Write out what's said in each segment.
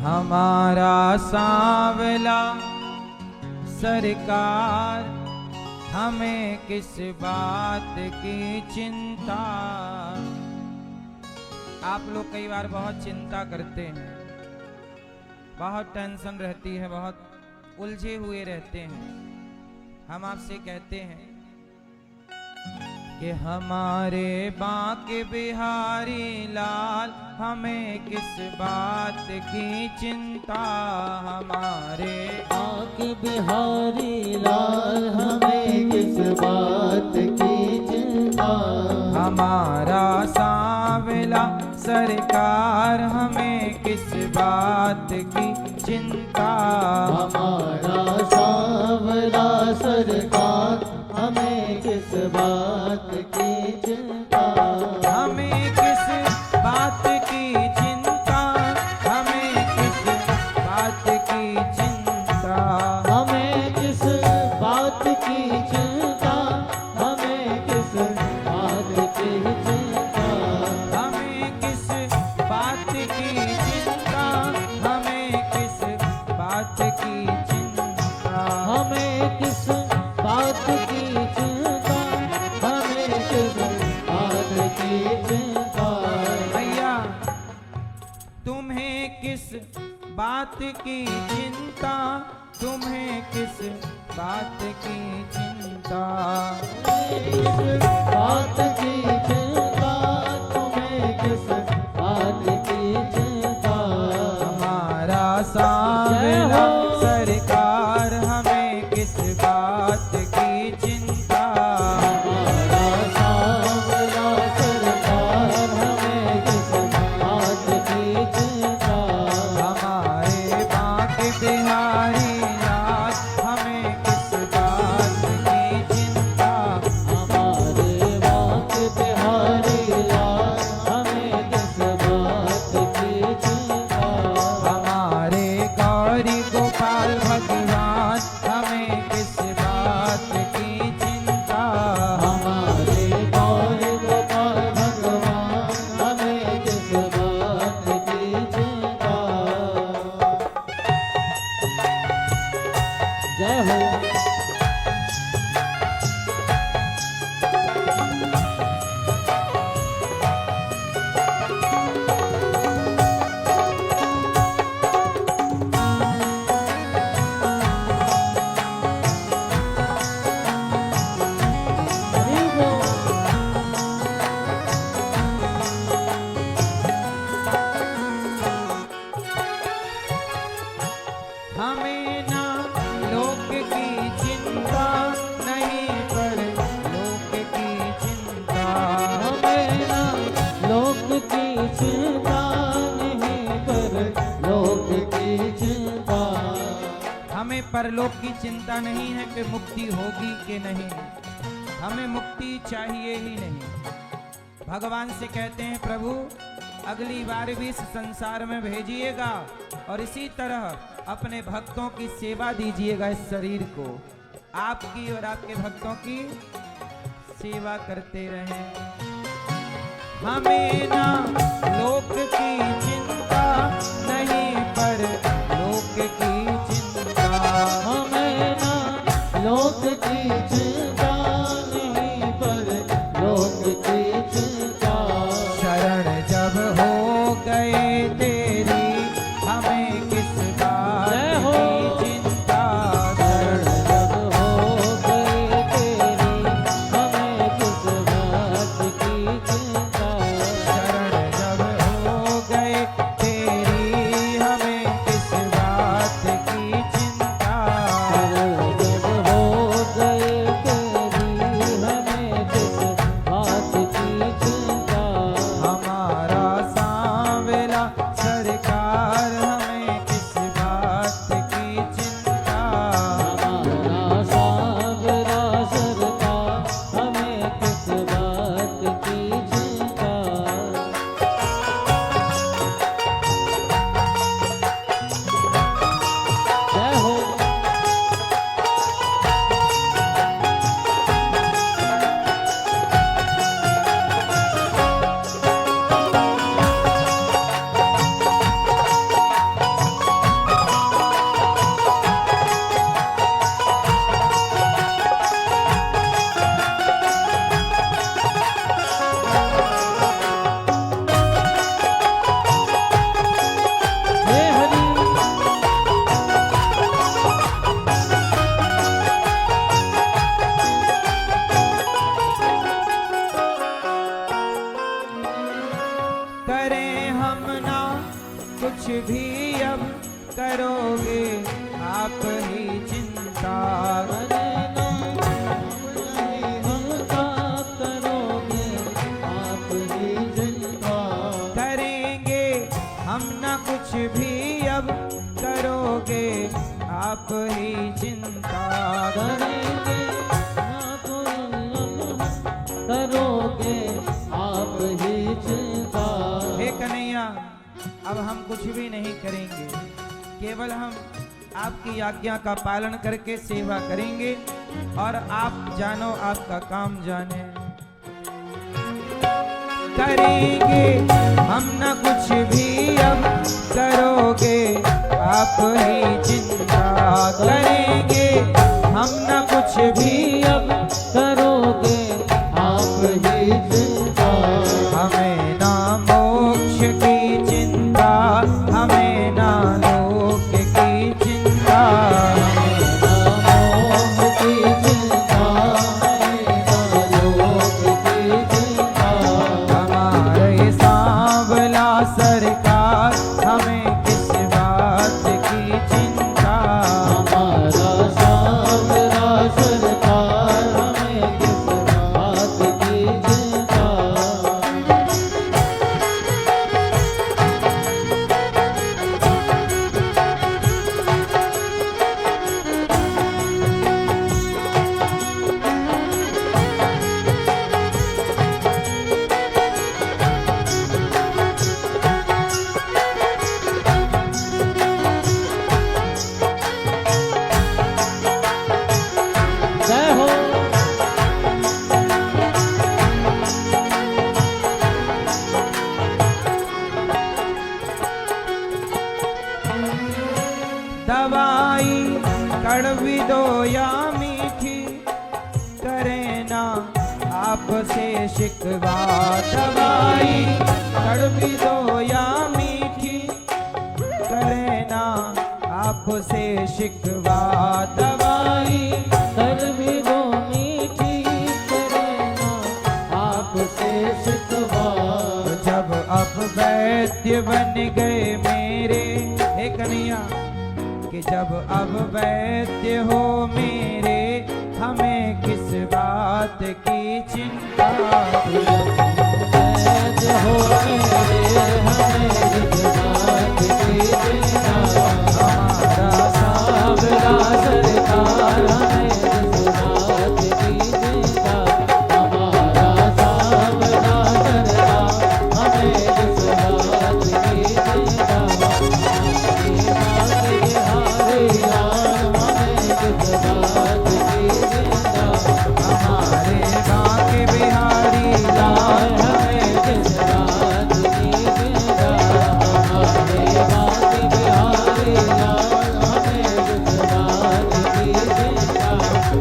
हमारा सांवला सरकार, हमें किस बात की चिंता। आप लोग कई बार बहुत चिंता करते हैं, बहुत टेंशन रहती है, बहुत उलझे हुए रहते हैं। हम आपसे कहते हैं कि हमारे बांके बिहारी लाल, हमें किस बात की चिंता। हमारे बांके बिहारी लाल, हमें किस बात की चिंता। हमारा सांवला सरकार, हमें किस बात की चिंता। हमारा सांवला सरकार, हमें किस बात की चिंता। हमें किस बात की चिंता, हमें किस बात की चिंता। हमें किस बात की चिंता, हमें किस बात की चिंता। हमें किस बात की चिंता, हमें किस बात की चिंता। हमें किस बात की चिंता, हमें किस बात की चिंता। भैया तुम्हें किस बात की चिंता, तुम्हें किस बात की चिंता। किस बात की चिंता, तुम्हें किस बात की चिंता। हमारा सांवला सरकार, हमें किस बात की चिंता। हमारा सांवला सरकार, हमें किस बात की चिंता। हमारे बांके बिहारी लाल, हमें किस बात की चिंता। हमारे बांके बिहारी लाल, हमें किस बात की चिंता। हमारे गौरी गोपाल भगवान, हमें किस बात की चिंता। हमारे गौर गोपाल भगवान, हमें किस बात की चिंता। जय हो। हरि बोल। हमें ना लोक की चिंता नहीं, पर लोक की चिंता। हमें ना लोक की चिंता नहीं, पर लोक की चिंता। हमें परलोक की चिंता नहीं है कि मुक्ति होगी कि नहीं। हमें मुक्ति चाहिए ही नहीं। भगवान से कहते हैं प्रभु अगली बार भी इस संसार में भेजिएगा और इसी तरह अपने भक्तों की सेवा दीजिएगा। इस शरीर को आपकी और आपके भक्तों की सेवा करते रहें। हमें ना लोक की चिंता नहीं, पर लोक की चिंता। हमें ना लोक की चिंता नहीं, पर लोक की चिंता। शरण जब हो गए तेरी, हमें किस बात जय हो। की चिंता। शरण जब हो गई तेरी, हमें किस बात की चिंता। शरण जब हो करें हम ना कुछ भी अब करोगे आप ही चिंता करेना हम का करोगे आप ही चिंता करेंगे हम ना कुछ भी अब करोगे आप ही चिंता करेंगे ना कोई करोगे आप ही चिंता हे कन्हैया, अब हम कुछ भी नहीं करेंगे, केवल हम आपकी आज्ञा का पालन करके सेवा करेंगे और आप जानो आपका काम जाने। करेंगे हम ना कुछ भी अब करोगे आप ही चिंता करेंगे हम ना कुछ भी अब करोगे आप ही चिंता हमें ना मोक्ष की चिंता हमें ना लोक की चिंता मोक्ष की चिंता लोक की चिंता हमारे सांवला सरकार हमें किस बात की चिंता हमारा सांवरा सरकार हमें किस बात की चिंता जय हो दवाई कड़वी दो या मीठी करे ना आपसे शिकवा दवाई कड़वी दो या मीठी करे ना आपसे शिकवा दवाई कर भी दो मीठी करेना आपसे शिकवा जब अब वैद्य बन गए मेरे हे कन्हैया कि जब अब वैद्य हो मेरे हमें किस बात की चिंता वैद्य हो मेरे हमें किस बात की चिंता हमारा सांवरा सरकार हमें किस बात की चिंता हमारा सांवरा सरकार हमें किस बात की चिंता हरे राम हमें किस बात की चिंता हमारे बाके बिहारी लाल हमें किस बात की चिंता हमारे बाकी बिहारी लाल हमें किस बात की चिंता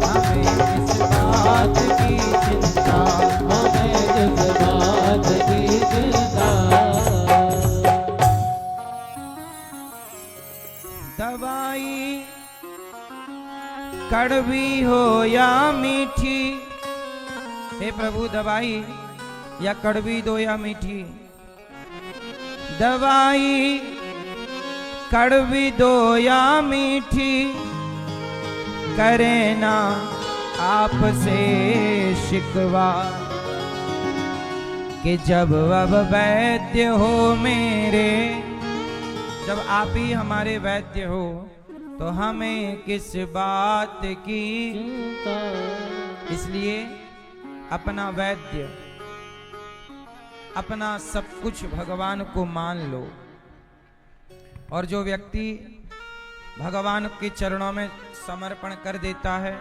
हमें किस बात की चिंता हमें किस बात की चिंता दवाई कड़वी हो या मीठी हे प्रभु दवाई या कड़वी दो या मीठी दवाई कड़वी दो या मीठी करे ना आपसे शिकवा कि जब अब वैद्य हो मेरे जब आप ही हमारे वैद्य हो तो हमें किस बात की चिंता इसलिए अपना वैद्य अपना सब कुछ भगवान को मान लो और जो व्यक्ति भगवान के चरणों में समर्पण कर देता है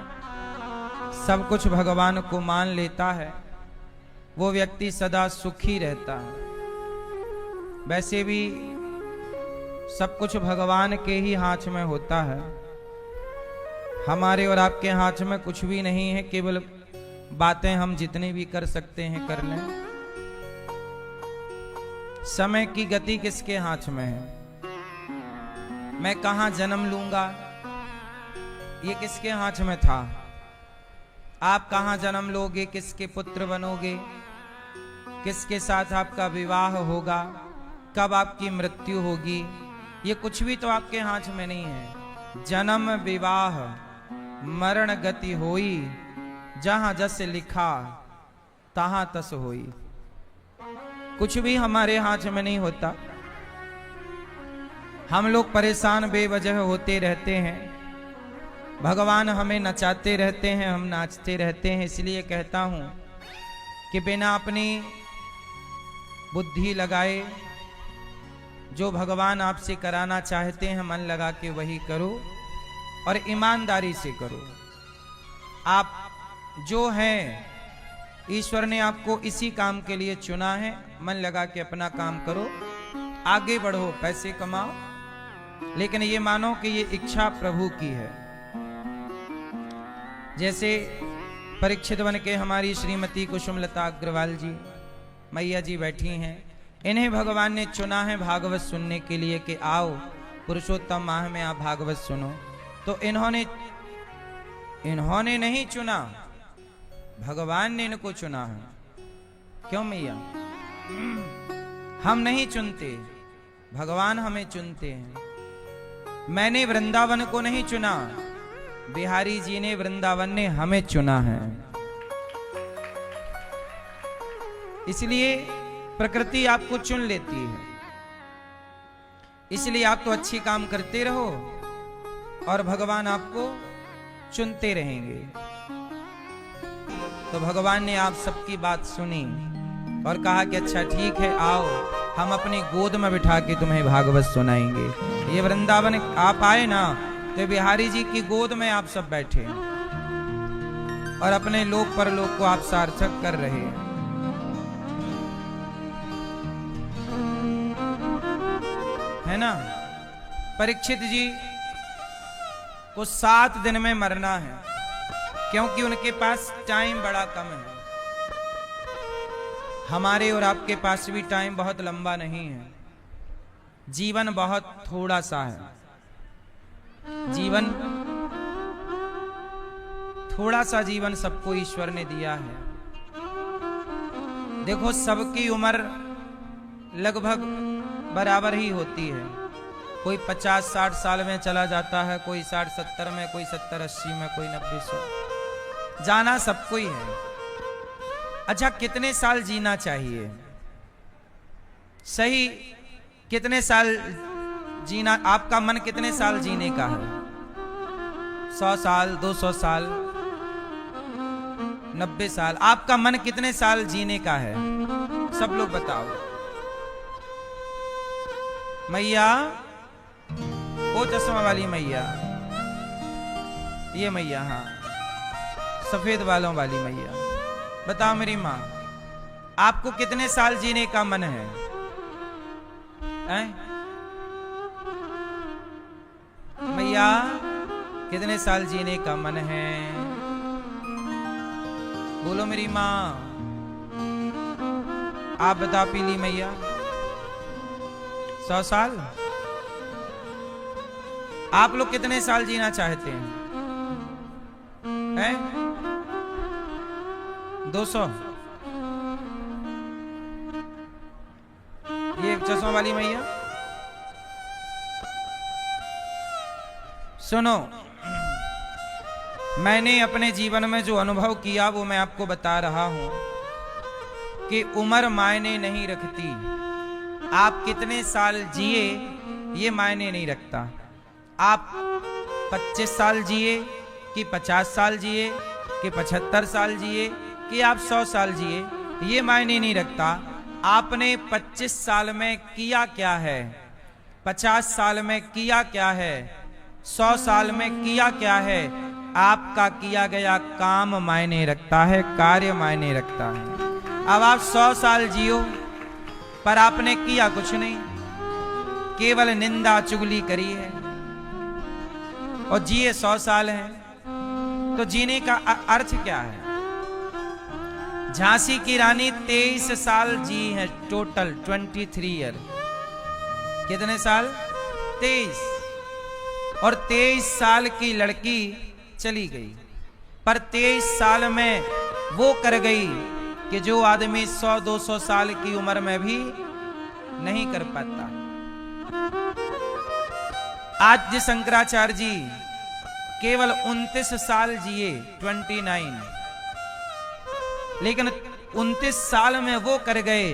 सब कुछ भगवान को मान लेता है वो व्यक्ति सदा सुखी रहता है। वैसे भी सब कुछ भगवान के ही हाथ में होता है, हमारे और आपके हाथ में कुछ भी नहीं है, केवल बातें हम जितनी भी कर सकते हैं कर लें। समय की गति किसके हाथ में है, मैं कहां जन्म लूंगा ये किसके हाथ में था, आप कहां जन्म लोगे, किसके पुत्र बनोगे, किसके साथ आपका विवाह होगा कब आपकी मृत्यु होगी, ये कुछ भी तो आपके हाथ में नहीं है। जन्म विवाह मरण गति होई, जहां जस लिखा तहां तस होई। कुछ भी हमारे हाथ में नहीं होता। हम लोग परेशान बेवजह होते रहते हैं, भगवान हमें नचाते रहते हैं, हम नाचते रहते हैं। इसलिए कहता हूं कि बिना अपनी बुद्धि लगाए जो भगवान आपसे कराना चाहते हैं मन लगा के वही करो और ईमानदारी से करो। आप जो हैं ईश्वर ने आपको इसी काम के लिए चुना है। मन लगा के अपना काम करो, आगे बढ़ो, पैसे कमाओ, लेकिन ये मानो कि ये इच्छा प्रभु की है। जैसे परीक्षित बन के हमारी श्रीमती कुसुमलता अग्रवाल जी मैया जी बैठी हैं, इन्हें भगवान ने चुना है भागवत सुनने के लिए कि आओ पुरुषोत्तम माह में आप भागवत सुनो। तो इन्होंने नहीं चुना, भगवान ने इनको चुना है। क्यों मैया? हम नहीं चुनते, भगवान हमें चुनते हैं। मैंने वृंदावन को नहीं चुना, बिहारी जी ने वृंदावन ने हमें चुना है। इसलिए प्रकृति आपको चुन लेती है। इसलिए आप तो अच्छी काम करते रहो और भगवान आपको चुनते रहेंगे। तो भगवान ने आप सबकी बात सुनी और कहा कि अच्छा ठीक है, आओ हम अपनी गोद में बिठा के तुम्हें भागवत सुनाएंगे। ये वृंदावन आप आए ना, तो बिहारी जी की गोद में आप सब बैठे और अपने लोक परलोक को आप सार्थक कर रहे हैं। है ना? परीक्षित जी को 7 दिन में मरना है, क्योंकि उनके पास टाइम बड़ा कम है। हमारे और आपके पास भी टाइम बहुत लंबा नहीं है, जीवन बहुत थोड़ा सा है। जीवन थोड़ा सा जीवन सबको ईश्वर ने दिया है। देखो सबकी उम्र लगभग बराबर ही होती है। कोई 50-60 साल में चला जाता है, कोई 60-70 में, कोई 70-80 में, कोई 90-100। जाना सबको ही है। अच्छा कितने साल जीना चाहिए? सही कितने साल जीना? आपका मन कितने साल जीने का है? 100 साल, 200 साल, 90 साल? आपका मन कितने साल जीने का है? सब लोग बताओ। मैया, वो चश्मा वाली मैया, ये मैया, हाँ सफेद बालों वाली मैया, बताओ मेरी माँ, आपको कितने साल जीने का मन है? मैया कितने साल जीने का मन है? बोलो मेरी माँ। आप बता पीली मैया। 100 साल? आप लोग कितने साल जीना चाहते हैं? 200? ये चश्मा वाली मैया, सुनो, मैंने अपने जीवन में जो अनुभव किया वो मैं आपको बता रहा हूं कि उम्र मायने नहीं रखती। आप कितने साल जिए ये मायने नहीं रखता। आप 25 साल जिए कि 50 साल जिए कि 75 साल जिए कि आप 100 साल जिए, ये मायने नहीं रखता। आपने 25 साल में किया क्या है, 50 साल में किया क्या है, 100 साल में किया क्या है? आपका किया गया काम मायने रखता है, कार्य मायने रखता है। अब आप 100 साल जियो पर आपने किया कुछ नहीं, केवल निंदा चुगली करी है और जिए 100 साल हैं, तो जीने का अर्थ क्या है? झांसी की रानी 23 साल जी है, टोटल 23 ईयर। कितने साल? 23। और 23 साल की लड़की चली गई, पर 23 साल में वो कर गई कि जो आदमी 100-200 साल की उम्र में भी नहीं कर पाता। आद्य शंकराचार्य जी केवल 29 साल जिए, 29, लेकिन 29 साल में वो कर गए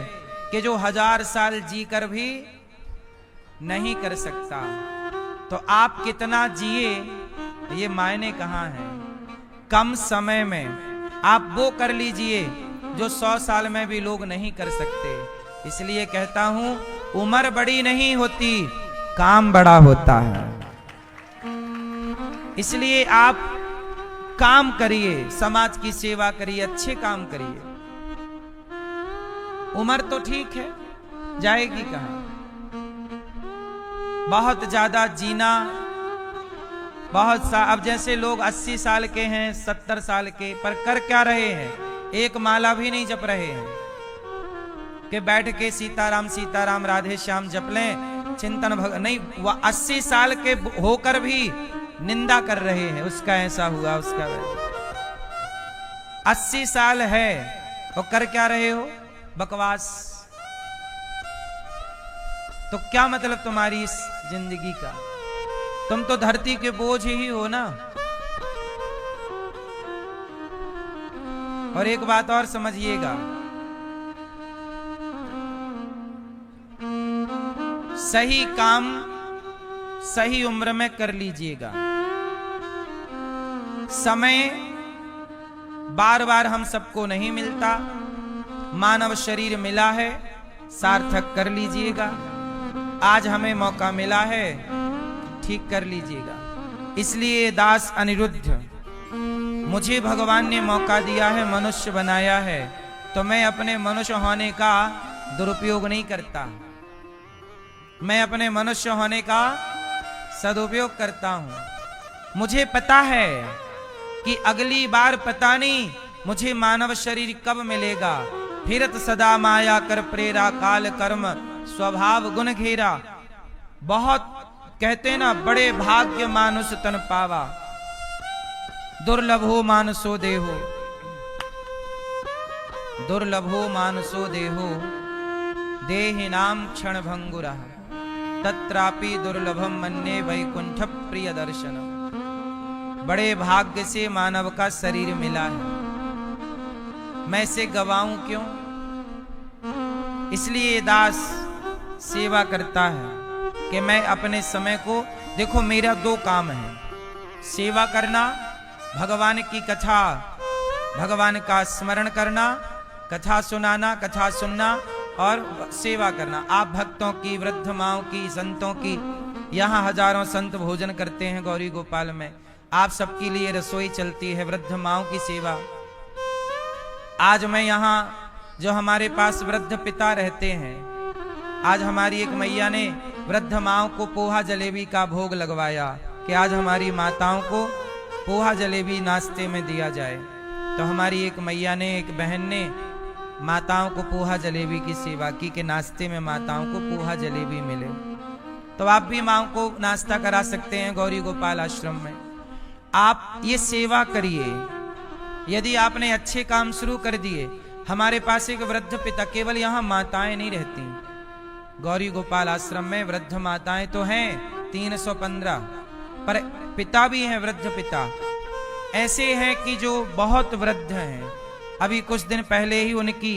कि जो 1000 साल जीकर भी नहीं कर सकता। तो आप कितना जिए ये मायने कहां है। कम समय में आप वो कर लीजिए जो 100 साल में भी लोग नहीं कर सकते। इसलिए कहता हूं, उम्र बड़ी नहीं होती, काम बड़ा होता है। इसलिए आप काम करिए, समाज की सेवा करिए, अच्छे काम करिए। उम्र तो ठीक है, जाएगी कहां। बहुत ज्यादा जीना, अब जैसे लोग 80 साल के हैं, 70 साल के, पर कर क्या रहे हैं, एक माला भी नहीं जप रहे हैं कि बैठ के सीताराम सीताराम राधे श्याम जप लें, चिंतन नहीं। वह 80 साल के होकर भी निंदा कर रहे हैं, उसका ऐसा हुआ, उसका 80 साल है और कर क्या रहे हो, बकवास। तो क्या मतलब तुम्हारी इस जिंदगी का, तुम तो धरती के बोझ ही हो ना। और एक बात और समझिएगा, सही काम सही उम्र में कर लीजिएगा। समय बार बार हम सबको नहीं मिलता, मानव शरीर मिला है, सार्थक कर लीजिएगा। आज हमें मौका मिला है, ठीक कर लीजिएगा। इसलिए दास अनिरुद्ध, मुझे भगवान ने मौका दिया है, मनुष्य बनाया है, तो मैं अपने मनुष्य होने का दुरुपयोग नहीं करता, मैं अपने मनुष्य होने का सदुपयोग करता हूं। मुझे पता है कि अगली बार पता नहीं मुझे मानव शरीर कब मिलेगा। फिरत सदा माया कर प्रेरा, काल कर्म स्वभाव गुण घेरा। बहुत कहते ना, बड़े भाग्य मानुष तन पावा, दुर्लभो मानसो देहो, दुर्लभो मानसो देहो, देहि नाम क्षण भंगुरा, तत्रापि दुर्लभम मन्ये वैकुंठ प्रिय दर्शनम। बड़े भाग्य से मानव का शरीर मिला है, मैं इसे गवाऊं क्यों। इसलिए दास सेवा करता है कि मैं अपने समय को, देखो मेरा 2 काम है, सेवा करना, भगवान की कथा, भगवान का स्मरण करना, कथा सुनाना, कथा सुनना और सेवा करना। आप भक्तों की, वृद्ध माओं की, संतों की, यहाँ हजारों संत भोजन करते हैं गौरी गोपाल में, आप सबके लिए रसोई चलती है, वृद्ध माओं की सेवा। आज मैं यहाँ जो हमारे पास वृद्ध पिता रहते हैं, आज हमारी एक मैया ने वृद्ध माओं को पोहा जलेबी का भोग लगवाया कि आज हमारी माताओं को पोहा जलेबी नाश्ते में दिया जाए। तो हमारी एक मैया ने, एक बहन ने माताओं को पोहा जलेबी की सेवा की कि नाश्ते में माताओं को पोहा जलेबी मिले। तो आप भी माओं को नाश्ता करा सकते हैं गौरी गोपाल आश्रम में। आप ये सेवा करिए। यदि आपने अच्छे काम शुरू कर दिए, हमारे पास एक वृद्ध पिता, केवल यहाँ माताएं नहीं रहती, गौरी गोपाल आश्रम में वृद्ध माताएं तो हैं 315, पर पिता भी हैं, वृद्ध पिता ऐसे हैं कि जो बहुत वृद्ध हैं। अभी कुछ दिन पहले ही उनकी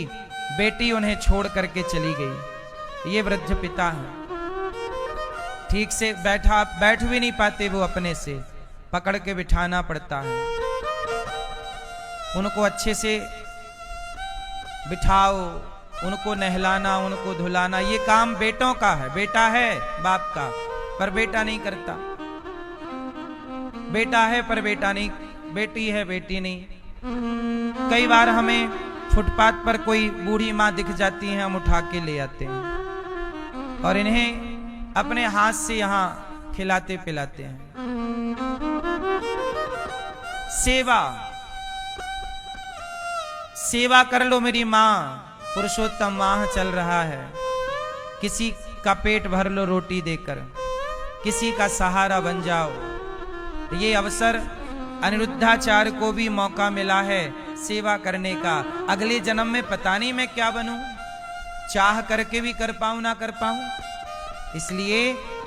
बेटी उन्हें छोड़ करके चली गई। ये वृद्ध पिता हैं, ठीक से बैठ भी नहीं पाते, वो अपने से पकड़ के बिठाना पड़ता है। उनको अच्छे से बिठाओ, उनको नहलाना, उनको धुलाना, ये काम बेटों का है। बेटा है बाप का, पर बेटा नहीं करता। बेटा है पर बेटा नहीं, बेटी है बेटी नहीं। कई बार हमें फुटपाथ पर कोई बूढ़ी माँ दिख जाती है, हम उठा के ले आते हैं और इन्हें अपने हाथ से यहाँ खिलाते पिलाते हैं। सेवा कर लो मेरी माँ, पुरुषोत्तम माह चल रहा है। किसी का पेट भर लो रोटी देकर, किसी का सहारा बन जाओ। ये अवसर अनिरुद्धाचार्य को भी मौका मिला है सेवा करने का। अगले जन्म में पता नहीं मैं क्या बनूं, चाह करके भी कर पाऊं ना कर पाऊं। इसलिए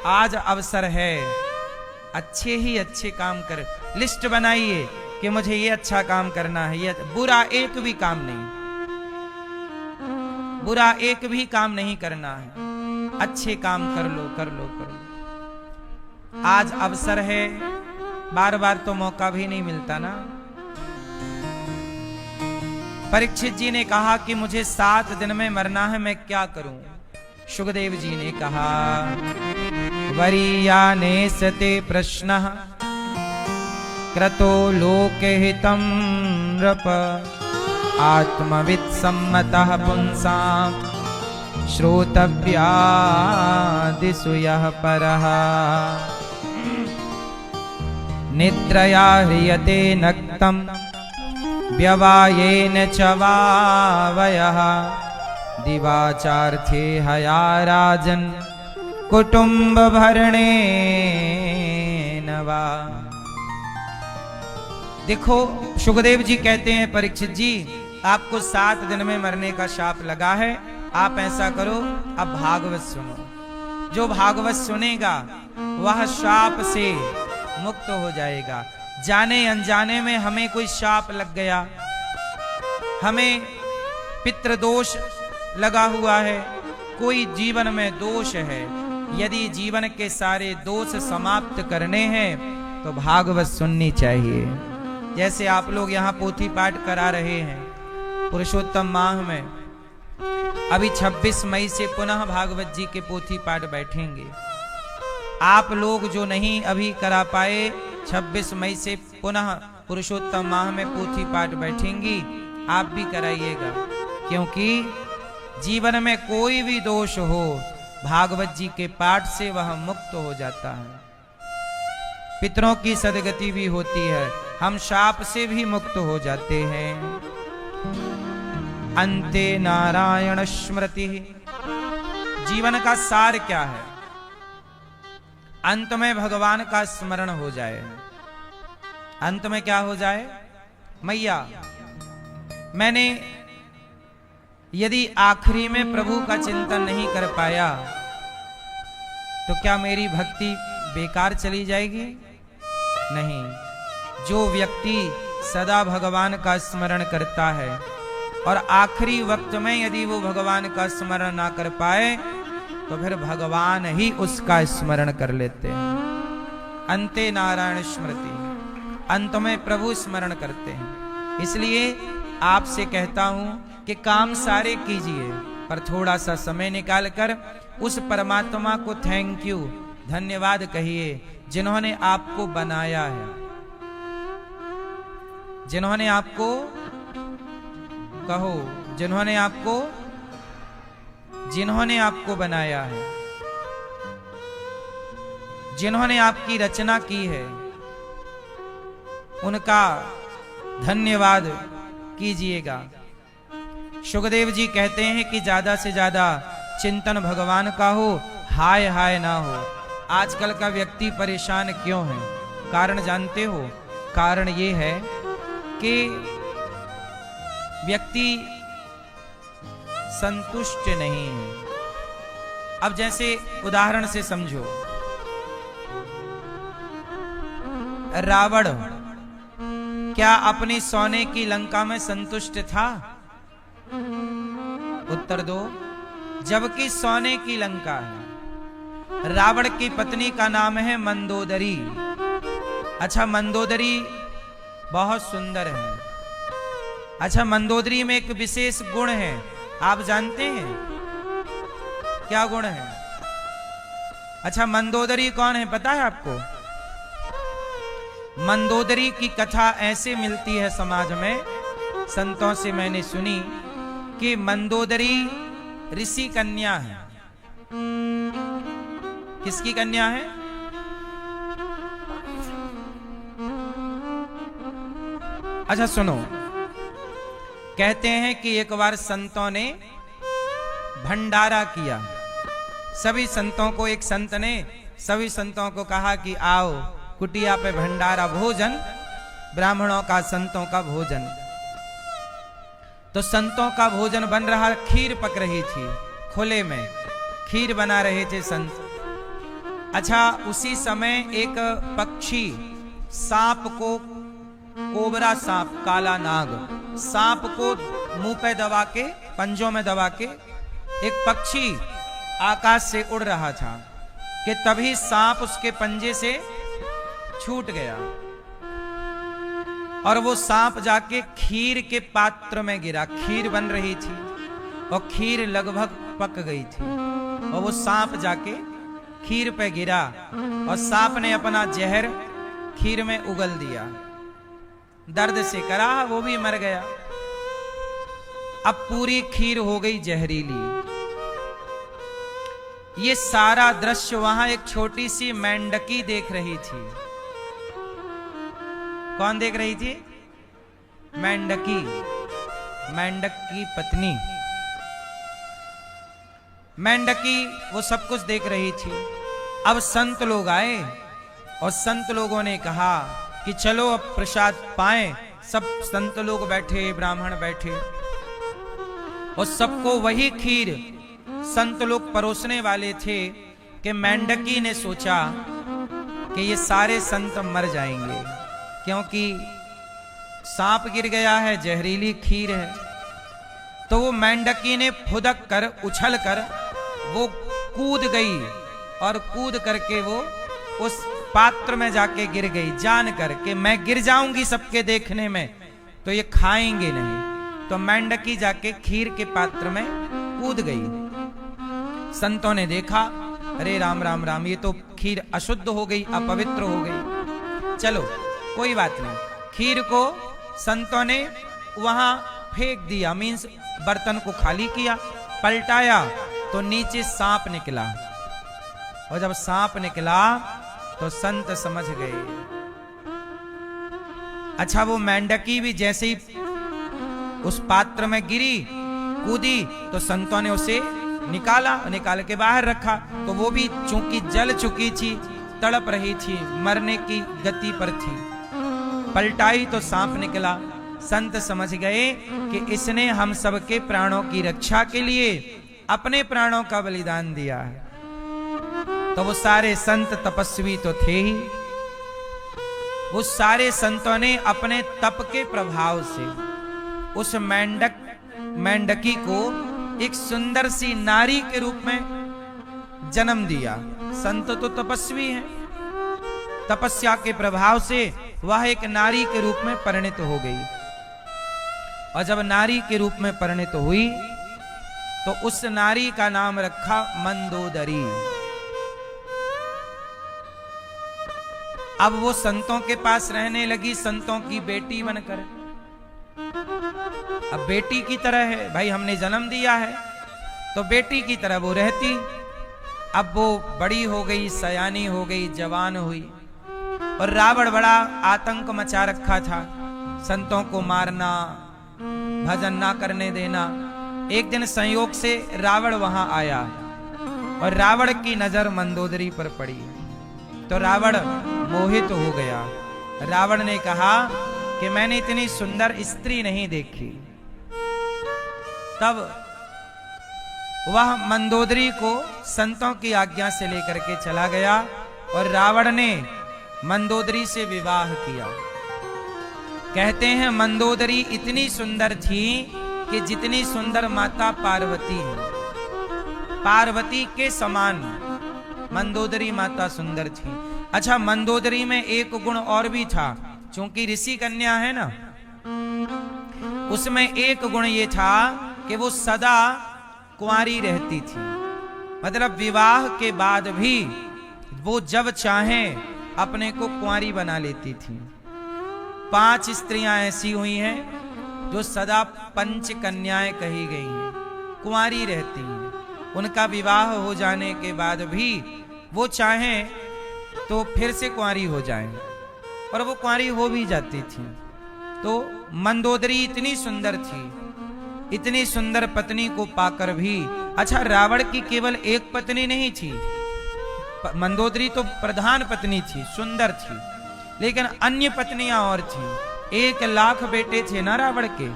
आज अवसर है, अच्छे ही अच्छे काम कर, लिस्ट बनाइए कि मुझे ये अच्छा काम करना है, ये बुरा एक भी काम नहीं, बुरा एक भी काम नहीं करना है, अच्छे काम कर लो कर लो कर लो। आज अवसर है, बार बार तो मौका भी नहीं मिलता ना। परीक्षित जी ने कहा कि मुझे 7 दिन में मरना है, मैं क्या करूं? सुखदेव जी ने कहा वरीयाने सते प्रश्नः क्रतो लोकहितं नृप आत्मवित् सम्मतः पुंसां श्रोतव्यादिषु यः परः निद्रया ह्रियते नक्तं व्यवायेन च वावयः दिवाचार्थे हया राजन् कुटुंब भरणेन वा। देखो सुखदेव जी कहते हैं परीक्षित जी आपको 7 दिन में मरने का शाप लगा है, आप ऐसा करो अब भागवत सुनो। जो भागवत सुनेगा वह शाप से मुक्त हो जाएगा। जाने अनजाने में हमें कोई शाप लग गया, हमें पितृदोष लगा हुआ है, कोई जीवन में दोष है, यदि जीवन के सारे दोष समाप्त करने हैं तो भागवत सुननी चाहिए। जैसे आप लोग यहाँ पोथी पाठ करा रहे हैं पुरुषोत्तम माह में, अभी 26 मई से पुनः भागवत जी के पोथी पाठ बैठेंगे। आप लोग जो नहीं अभी करा पाए, 26 मई से पुनः पुरुषोत्तम माह में पोथी पाठ बैठेंगी, आप भी कराइएगा। क्योंकि जीवन में कोई भी दोष हो, भागवत जी के पाठ से वह मुक्त हो जाता है। पितरों की सदगति भी होती है, हम शाप से भी मुक्त हो जाते हैं। अन्ते नारायण स्मृति। जीवन का सार क्या है? अंत में भगवान का स्मरण हो जाए। अंत में क्या हो जाए? मैया मैंने यदि आखिरी में प्रभु का चिंतन नहीं कर पाया तो क्या मेरी भक्ति बेकार चली जाएगी? नहीं। जो व्यक्ति सदा भगवान का स्मरण करता है और आखिरी वक्त में यदि वो भगवान का स्मरण ना कर पाए तो फिर भगवान ही उसका स्मरण कर लेते हैं। अंते नारायण स्मृति, अंत में प्रभु स्मरण करते हैं। इसलिए आपसे कहता हूं कि काम सारे कीजिए, पर थोड़ा सा समय निकालकर उस परमात्मा को थैंक यू, धन्यवाद कहिए, जिन्होंने आपको बनाया है, जिन्होंने आपको, कहो, जिन्होंने आपको बनाया है, जिन्होंने आपकी रचना की है, उनका धन्यवाद कीजिएगा। सुखदेव जी कहते हैं कि ज्यादा से ज्यादा चिंतन भगवान का हो, हाय हाय ना हो। आजकल का व्यक्ति परेशान क्यों है? कारण जानते हो? कारण ये है कि व्यक्ति संतुष्ट नहीं है। अब जैसे उदाहरण से समझो, रावण क्या अपनी सोने की लंका में संतुष्ट था? उत्तर दो। जबकि सोने की लंका है। रावण की पत्नी का नाम है मंदोदरी। अच्छा, मंदोदरी बहुत सुंदर है। अच्छा, मंदोदरी में एक विशेष गुण है, आप जानते हैं क्या गुण है? अच्छा, मंदोदरी कौन है पता है आपको? मंदोदरी की कथा ऐसे मिलती है समाज में, संतों से मैंने सुनी कि मंदोदरी ऋषि कन्या है। किसकी कन्या है? अच्छा सुनो, कहते हैं कि एक बार संतों ने भंडारा किया। सभी संतों को, एक संत ने सभी संतों को कहा कि आओ कुटिया पे भंडारा, भोजन, ब्राह्मणों का, संतों का भोजन। तो संतों का भोजन बन रहा, खीर पक रही थी। खुले में खीर बना रहे थे संत। अच्छा, उसी समय एक पक्षी सांप को, कोबरा सांप, काला नाग सांप को मुंह पे दबा के, पंजों में दबा के एक पक्षी आकाश से उड़ रहा था कि तभी सांप उसके पंजे से छूट गया और वो सांप जाके खीर के पात्र में गिरा। खीर बन रही थी और खीर लगभग पक गई थी और वो सांप जाके खीर पे गिरा और सांप ने अपना जहर खीर में उगल दिया। दर्द से करा, वो भी मर गया। अब पूरी खीर हो गई जहरीली। ये सारा दृश्य वहां एक छोटी सी मेंढकी देख रही थी। कौन देख रही थी? मेंढकी, मेंढक की पत्नी। मेंढकी वो सब कुछ देख रही थी। अब संत लोग आए और संत लोगों ने कहा कि चलो अब प्रसाद पाएं। सब संत लोग बैठे, ब्राह्मण बैठे और सबको वही खीर संत लोग परोसने वाले थे कि मेंढकी ने सोचा कि ये सारे संत मर जाएंगे क्योंकि सांप गिर गया है, जहरीली खीर है। तो वो मेंढकी ने फुदक कर, उछल कर वो कूद गई और कूद करके वो उस पात्र में जाके गिर गई, जान कर के मैं गिर जाऊंगी सबके देखने में तो ये खाएंगे नहीं। तो मेंढकी जाके खीर के पात्र में कूद गई। संतों ने देखा, अरे राम राम राम, ये तो खीर अशुद्ध हो गई, अपवित्र हो गई। चलो कोई बात नहीं, खीर को संतों ने वहां फेंक दिया, मीन्स बर्तन को खाली किया। पलटाया तो नीचे सांप निकला और जब सांप निकला तो संत समझ गए। अच्छा, वो मेंढकी भी जैसे ही उस पात्र में गिरी, कूदी, तो संतों ने उसे निकाला, निकाल के बाहर रखा। तो वो भी चूंकि जल चुकी थी, तड़प रही थी, मरने की गति पर थी। पलटाई तो सांप निकला। संत समझ गए कि इसने हम सबके प्राणों की रक्षा के लिए अपने प्राणों का बलिदान दिया है। तो वो सारे संत तपस्वी तो थे ही, वो सारे संतों ने अपने तप के प्रभाव से उस मेंढकी को एक सुंदर सी नारी के रूप में जन्म दिया। संत तो तपस्वी हैं, तपस्या के प्रभाव से वह एक नारी के रूप में परिणित हो गई। और जब नारी के रूप में परिणित हुई तो उस नारी का नाम रखा मंदोदरी। अब वो संतों के पास रहने लगी, संतों की बेटी बनकर। अब बेटी की तरह है, भाई हमने जन्म दिया है तो बेटी की तरह वो रहती। अब वो बड़ी हो गई, सयानी हो गई, जवान हुई और रावण बड़ा आतंक मचा रखा था, संतों को मारना, भजन ना करने देना। एक दिन संयोग से रावण वहां आया और रावण की नजर मंदोदरी पर पड़ी तो रावण मोहित हो गया। रावण ने कहा कि मैंने इतनी सुंदर स्त्री नहीं देखी। तब वह मंदोदरी को संतों की आज्ञा से लेकर के चला गया और रावण ने मंदोदरी से विवाह किया। कहते हैं मंदोदरी इतनी सुंदर थी कि जितनी सुंदर माता पार्वती है, पार्वती के समान मंदोदरी माता सुंदर थी। अच्छा, मंदोदरी में एक गुण और भी था, क्योंकि ऋषि कन्या है ना, उसमें एक गुण ये था कि वो सदा कुंवारी रहती थी। मतलब विवाह के बाद भी वो जब चाहें अपने को कुंवारी बना लेती थी। 5 स्त्रियां ऐसी हुई हैं जो सदा पंच कन्याएं कही गई हैं, कुंवारी रहती हैं। उनका विवाह हो जाने के बाद भी वो चाहें तो फिर से कुंवारी हो जाएं और वो कुंवारी हो भी जाती थी। तो मंदोदरी इतनी सुंदर थी, इतनी सुंदर पत्नी को पाकर भी, अच्छा रावण की केवल एक पत्नी नहीं थी, मंदोदरी तो प्रधान पत्नी थी, सुंदर थी, लेकिन अन्य पत्नियां और थी। 1 लाख बेटे थे ना रावण के,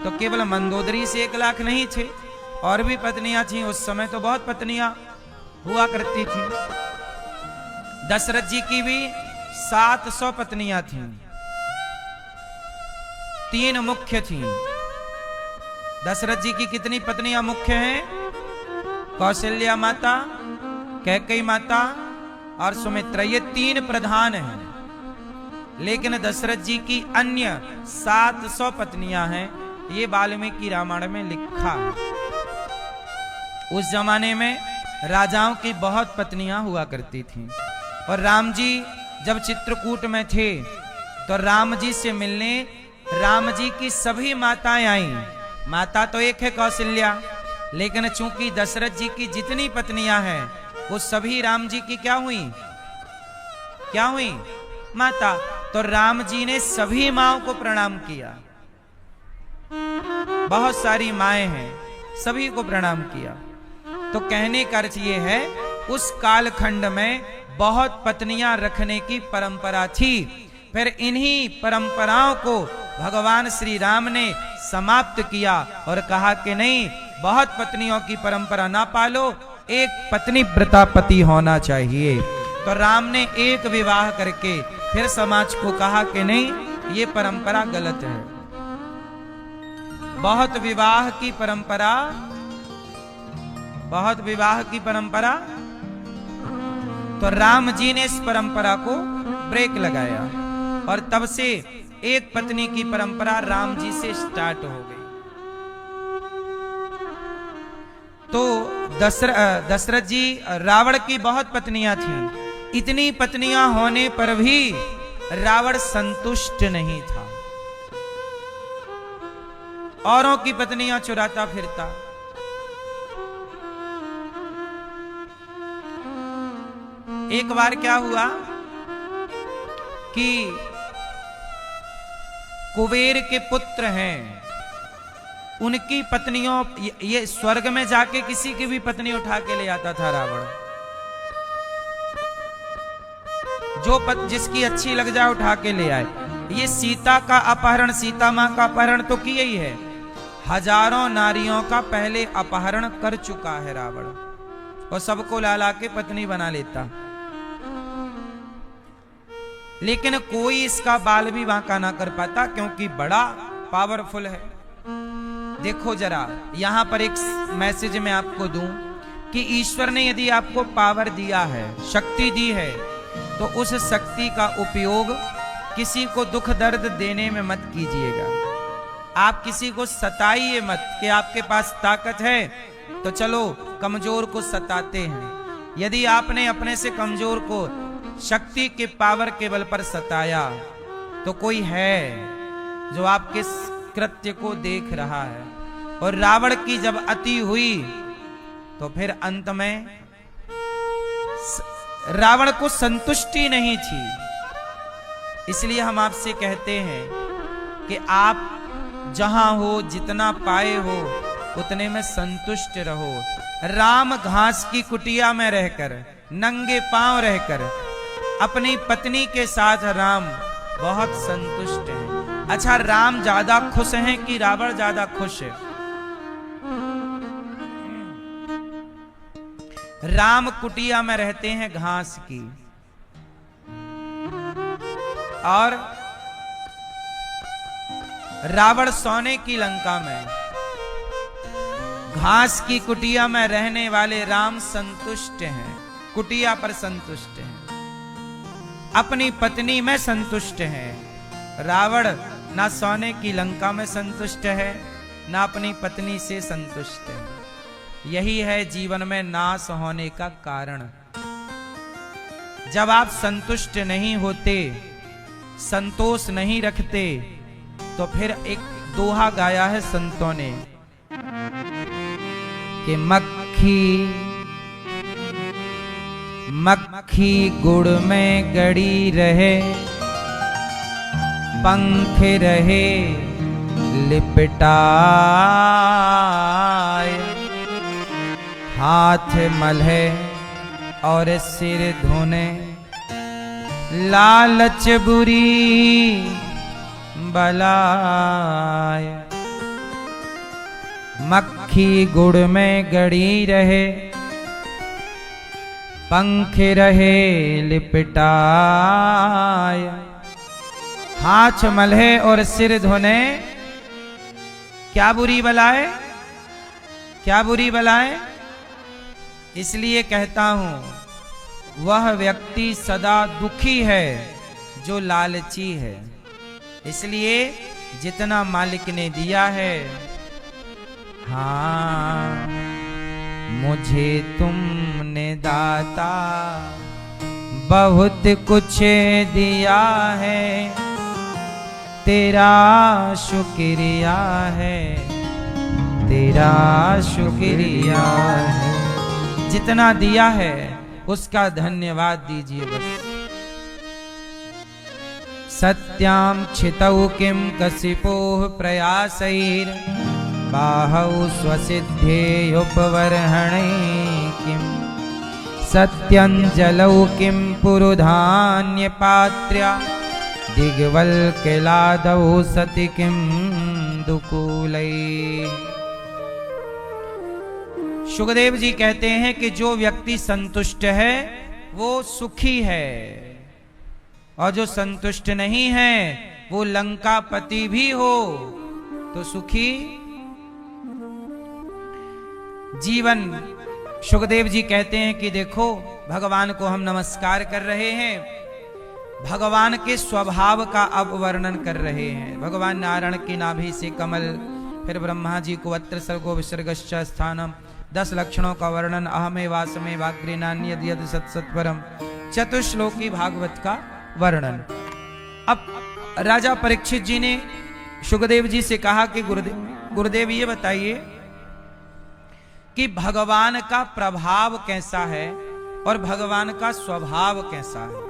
तो केवल मंदोदरी से 1 लाख नहीं थे, और भी पत्नियां थीं। उस समय तो बहुत पत्नियां हुआ करती थीं। दशरथ जी की भी 700 पत्नियां थीं। 3 मुख्य थीं। दशरथ जी की कितनी पत्नियां मुख्य हैं? कौशल्या माता, कैकेयी माता और सुमित्रा, ये 3 प्रधान हैं। लेकिन दशरथ जी की अन्य 700 पत्नियां हैं। ये वाल्मीकि रामायण में लिखा है। उस जमाने में राजाओं की बहुत पत्नियां हुआ करती थीं। और राम जी जब चित्रकूट में थे तो राम जी से मिलने राम जी की सभी माताएं आईं। माता तो एक है कौशल्या, लेकिन चूंकि दशरथ जी की जितनी पत्नियां हैं वो सभी राम जी की क्या हुई? क्या हुई? माता। तो राम जी ने सभी माओं को प्रणाम किया। बहुत सारी माएं हैं, सभी को प्रणाम किया। तो कहने का अर्थ ये है, उस कालखंड में बहुत पत्नियां रखने की परंपरा थी। फिर इन्हीं परंपराओं को भगवान श्री राम ने समाप्त किया और कहा कि नहीं, बहुत पत्नियों की परंपरा ना पालो, एक पत्नी व्रतापति होना चाहिए। तो राम ने एक विवाह करके फिर समाज को कहा कि नहीं, ये परंपरा गलत है। बहुत विवाह की परंपरा, बहुत विवाह की परंपरा। तो राम जी ने इस परंपरा को ब्रेक लगाया और तब से एक पत्नी की परंपरा राम जी से स्टार्ट हो गई। तो दशरथ जी, रावण की बहुत पत्नियां थीं। इतनी पत्नियां होने पर भी रावण संतुष्ट नहीं था। औरों की पत्नियां चुराता फिरता। एक बार क्या हुआ कि कुबेर के पुत्र हैं, उनकी पत्नियों, ये स्वर्ग में जाके किसी की भी पत्नी उठा के ले आता था रावण। जो जिसकी अच्छी लग जाए उठा के ले आए। ये सीता का अपहरण, सीता मां का अपहरण तो किया ही है। हजारों नारियों का पहले अपहरण कर चुका है रावण, और सबको लाला के पत्नी बना लेता। लेकिन कोई इसका बाल भी बांका ना कर पाता, क्योंकि बड़ा पावरफुल है। देखो जरा, यहां पर एक मैसेज मैं आपको दूं कि ईश्वर ने यदि आपको पावर दिया है, शक्ति दी है, तो उस शक्ति का उपयोग किसी को दुख दर्द देने में मत कीजिएगा। आप किसी को सताइए मत कि आपके पास ताकत है तो चलो कमजोर को सताते हैं। यदि आपने अपने से कमजोर को शक्ति के पावर के बल पर सताया, तो कोई है जो आपके कृत्य को देख रहा है। और रावण की जब अति हुई तो फिर अंत में रावण को संतुष्टि नहीं थी। इसलिए हम आपसे कहते हैं कि आप जहां हो, जितना पाए हो, उतने में संतुष्ट रहो। राम घास की कुटिया में रहकर, नंगे पांव रहकर, अपनी पत्नी के साथ राम बहुत संतुष्ट हैं। अच्छा, राम ज्यादा खुश हैं कि रावण ज्यादा खुश है? राम कुटिया में रहते हैं घास की, और रावण सोने की लंका में। घास की कुटिया में रहने वाले राम संतुष्ट हैं, कुटिया पर संतुष्ट हैं, अपनी पत्नी में संतुष्ट हैं। रावण ना सोने की लंका में संतुष्ट है, ना अपनी पत्नी से संतुष्ट है। यही है जीवन में नाश होने का कारण। जब आप संतुष्ट नहीं होते, संतोष नहीं रखते, तो फिर एक दोहा गाया है संतों ने कि मक्खी गुड़ में गड़ी रहे, पंख रहे लिपटाए, हाथ मलहे और सिर धोने, लालच बुरी बलाय। मक्खी सखी गुड़ में गड़ी रहे, पंख रहे लिपटाय। हाथ मलहे और सिर धोने, क्या बुरी बलाए, क्या बुरी बलाए। इसलिए कहता हूं वह व्यक्ति सदा दुखी है जो लालची है। इसलिए जितना मालिक ने दिया है, हाँ मुझे तुमने दाता बहुत कुछ दिया है, तेरा शुक्रिया है, तेरा शुक्रिया है। जितना दिया है उसका धन्यवाद दीजिए बस। सत्यां छितौ किं कसिपोः प्रयासैर् बाहौ स्वसिद्धेयुपवर्हणै किम् सत्यञ्जलौ किं पुरुधान्यपात्र्या दिग्वल्क्यलादौ सति किं दुकूलै। सुखदेव जी कहते हैं कि जो व्यक्ति संतुष्ट है वो सुखी है, और जो संतुष्ट नहीं है वो लंकापति भी हो तो सुखी जीवन। सुखदेव जी कहते हैं कि देखो भगवान को हम नमस्कार कर रहे हैं, भगवान के स्वभाव का अब वर्णन कर रहे हैं। भगवान नारायण की नाभि से कमल, फिर ब्रह्मा जी को अत्र सर्गो विसर्गश्च स्थानम, 10 लक्षणों का वर्णन, अहमे वासमे वाग्रीनान्यद यद सत्सत्वरम, चतुश्लोकी भागवत का वर्णन। अब राजा परीक्षित जी ने सुखदेव जी से कहा कि गुरुदेव ये बताइए कि भगवान का प्रभाव कैसा है और भगवान का स्वभाव कैसा है।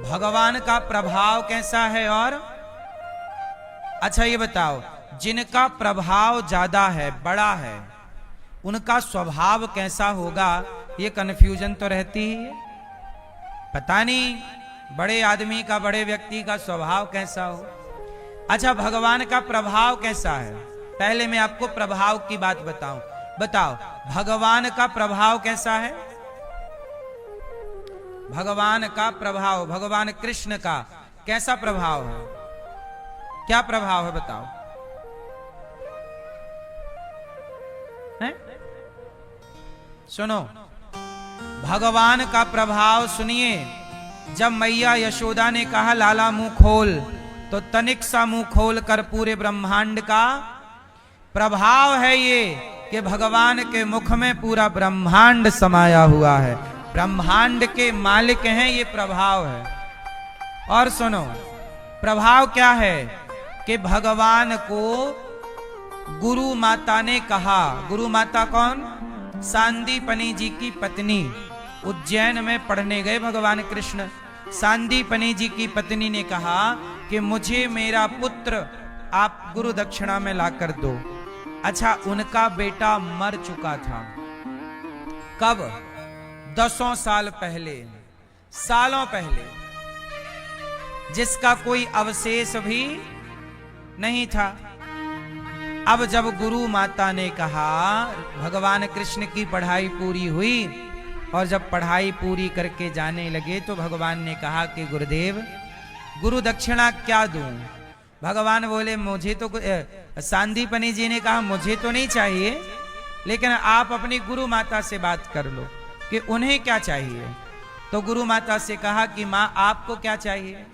भगवान का प्रभाव कैसा है और अच्छा ये बताओ, जिनका प्रभाव ज्यादा है, बड़ा है, उनका स्वभाव कैसा होगा, ये कन्फ्यूजन तो रहती ही है। पता नहीं बड़े आदमी का, बड़े व्यक्ति का स्वभाव कैसा हो। अच्छा भगवान का प्रभाव कैसा है, पहले मैं आपको प्रभाव की बात बताऊं। बताओ भगवान का प्रभाव कैसा है। भगवान का प्रभाव, भगवान कृष्ण का कैसा प्रभाव है, क्या प्रभाव है बताओ है? सुनो भगवान का प्रभाव सुनिए। जब मैया यशोदा ने कहा लाला मुंह खोल, तो तनिक सा मुंह खोल कर पूरे ब्रह्मांड का प्रभाव है ये कि भगवान के मुख में पूरा ब्रह्मांड समाया हुआ है, ब्रह्मांड के मालिक हैं, ये प्रभाव है। और सुनो प्रभाव क्या है कि भगवान को गुरु माता ने कहा, गुरु माता कौन, सांदीपनी जी की पत्नी। उज्जैन में पढ़ने गए भगवान कृष्ण, सांदीपनी जी की पत्नी ने कहा कि मुझे मेरा पुत्र आप गुरु दक्षिणा में लाकर दो। अच्छा उनका बेटा मर चुका था, कब, 10 साल पहले, सालों पहले, जिसका कोई अवशेष भी नहीं था। अब जब गुरु माता ने कहा, भगवान कृष्ण की पढ़ाई पूरी हुई और जब पढ़ाई पूरी करके जाने लगे तो भगवान ने कहा कि गुरुदेव गुरु दक्षिणा क्या दूं। भगवान बोले मुझे तो, सांदीपनी जी ने कहा मुझे तो नहीं चाहिए, लेकिन आप अपनी गुरु माता से बात कर लो कि उन्हें क्या चाहिए। तो गुरु माता से कहा कि माँ आपको क्या चाहिए।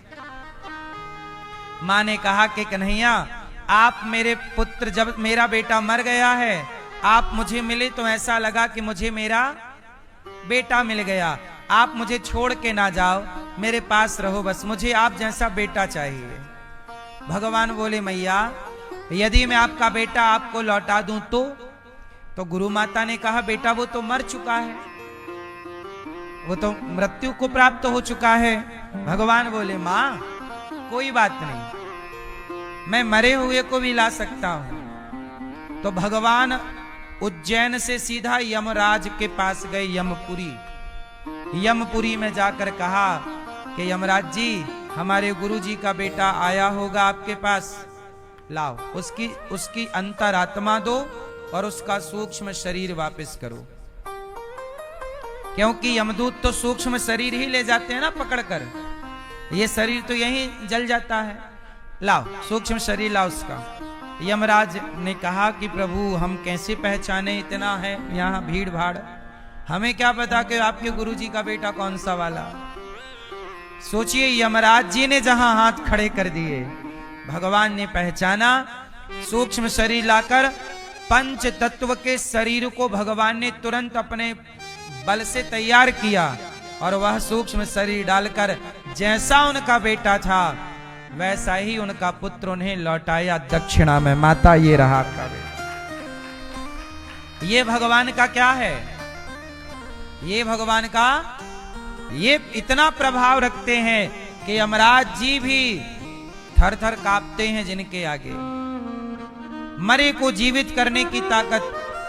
माँ ने कहा कि कन्हैया आप मेरे पुत्र, जब मेरा बेटा मर गया है आप मुझे मिले तो ऐसा लगा कि मुझे मेरा बेटा मिल गया। आप मुझे छोड़ के ना जाओ, मेरे पास रहो, बस मुझे आप जैसा बेटा चाहिए। भगवान बोले मैया यदि मैं आपका बेटा आपको लौटा दूं तो गुरु माता ने कहा बेटा वो तो मर चुका है, वो तो मृत्यु को प्राप्त हो चुका है। भगवान बोले मां कोई बात नहीं, मैं मरे हुए को भी ला सकता हूं। तो भगवान उज्जैन से सीधा यमराज के पास गए, यमपुरी। यमपुरी में जाकर कहा कि यमराज जी हमारे गुरुजी का बेटा आया होगा आपके पास, लाओ उसकी अंतरात्मा दो और उसका सूक्ष्म शरीर वापस करो, क्योंकि यमदूत तो सूक्ष्म शरीर ही ले जाते हैं ना पकड़कर, ये शरीर तो यहीं जल जाता है। लाओ सूक्ष्म शरीर लाओ उसका। यमराज ने कहा कि प्रभु हम कैसे पहचाने, इतना है यहाँ भीड़ भाड़, हमें क्या पता कि आपके गुरुजी का बेटा कौन सा वाला। सोचिए यमराज जी ने जहां हाथ खड़े कर दिए, भगवान ने पहचाना, सूक्ष्म शरीर लाकर पंच तत्व के शरीर को भगवान ने तुरंत अपने बल से तैयार किया, और वह सूक्ष्म शरीर डालकर जैसा उनका बेटा था वैसा ही उनका पुत्र उन्हें लौटाया दक्षिणा में। माता ये रहा आपका बेटा। ये भगवान का क्या है, ये भगवान का ये इतना प्रभाव रखते हैं कि यमराज जी भी थर थर कांपते हैं जिनके आगे। मरे को जीवित करने की ताकत,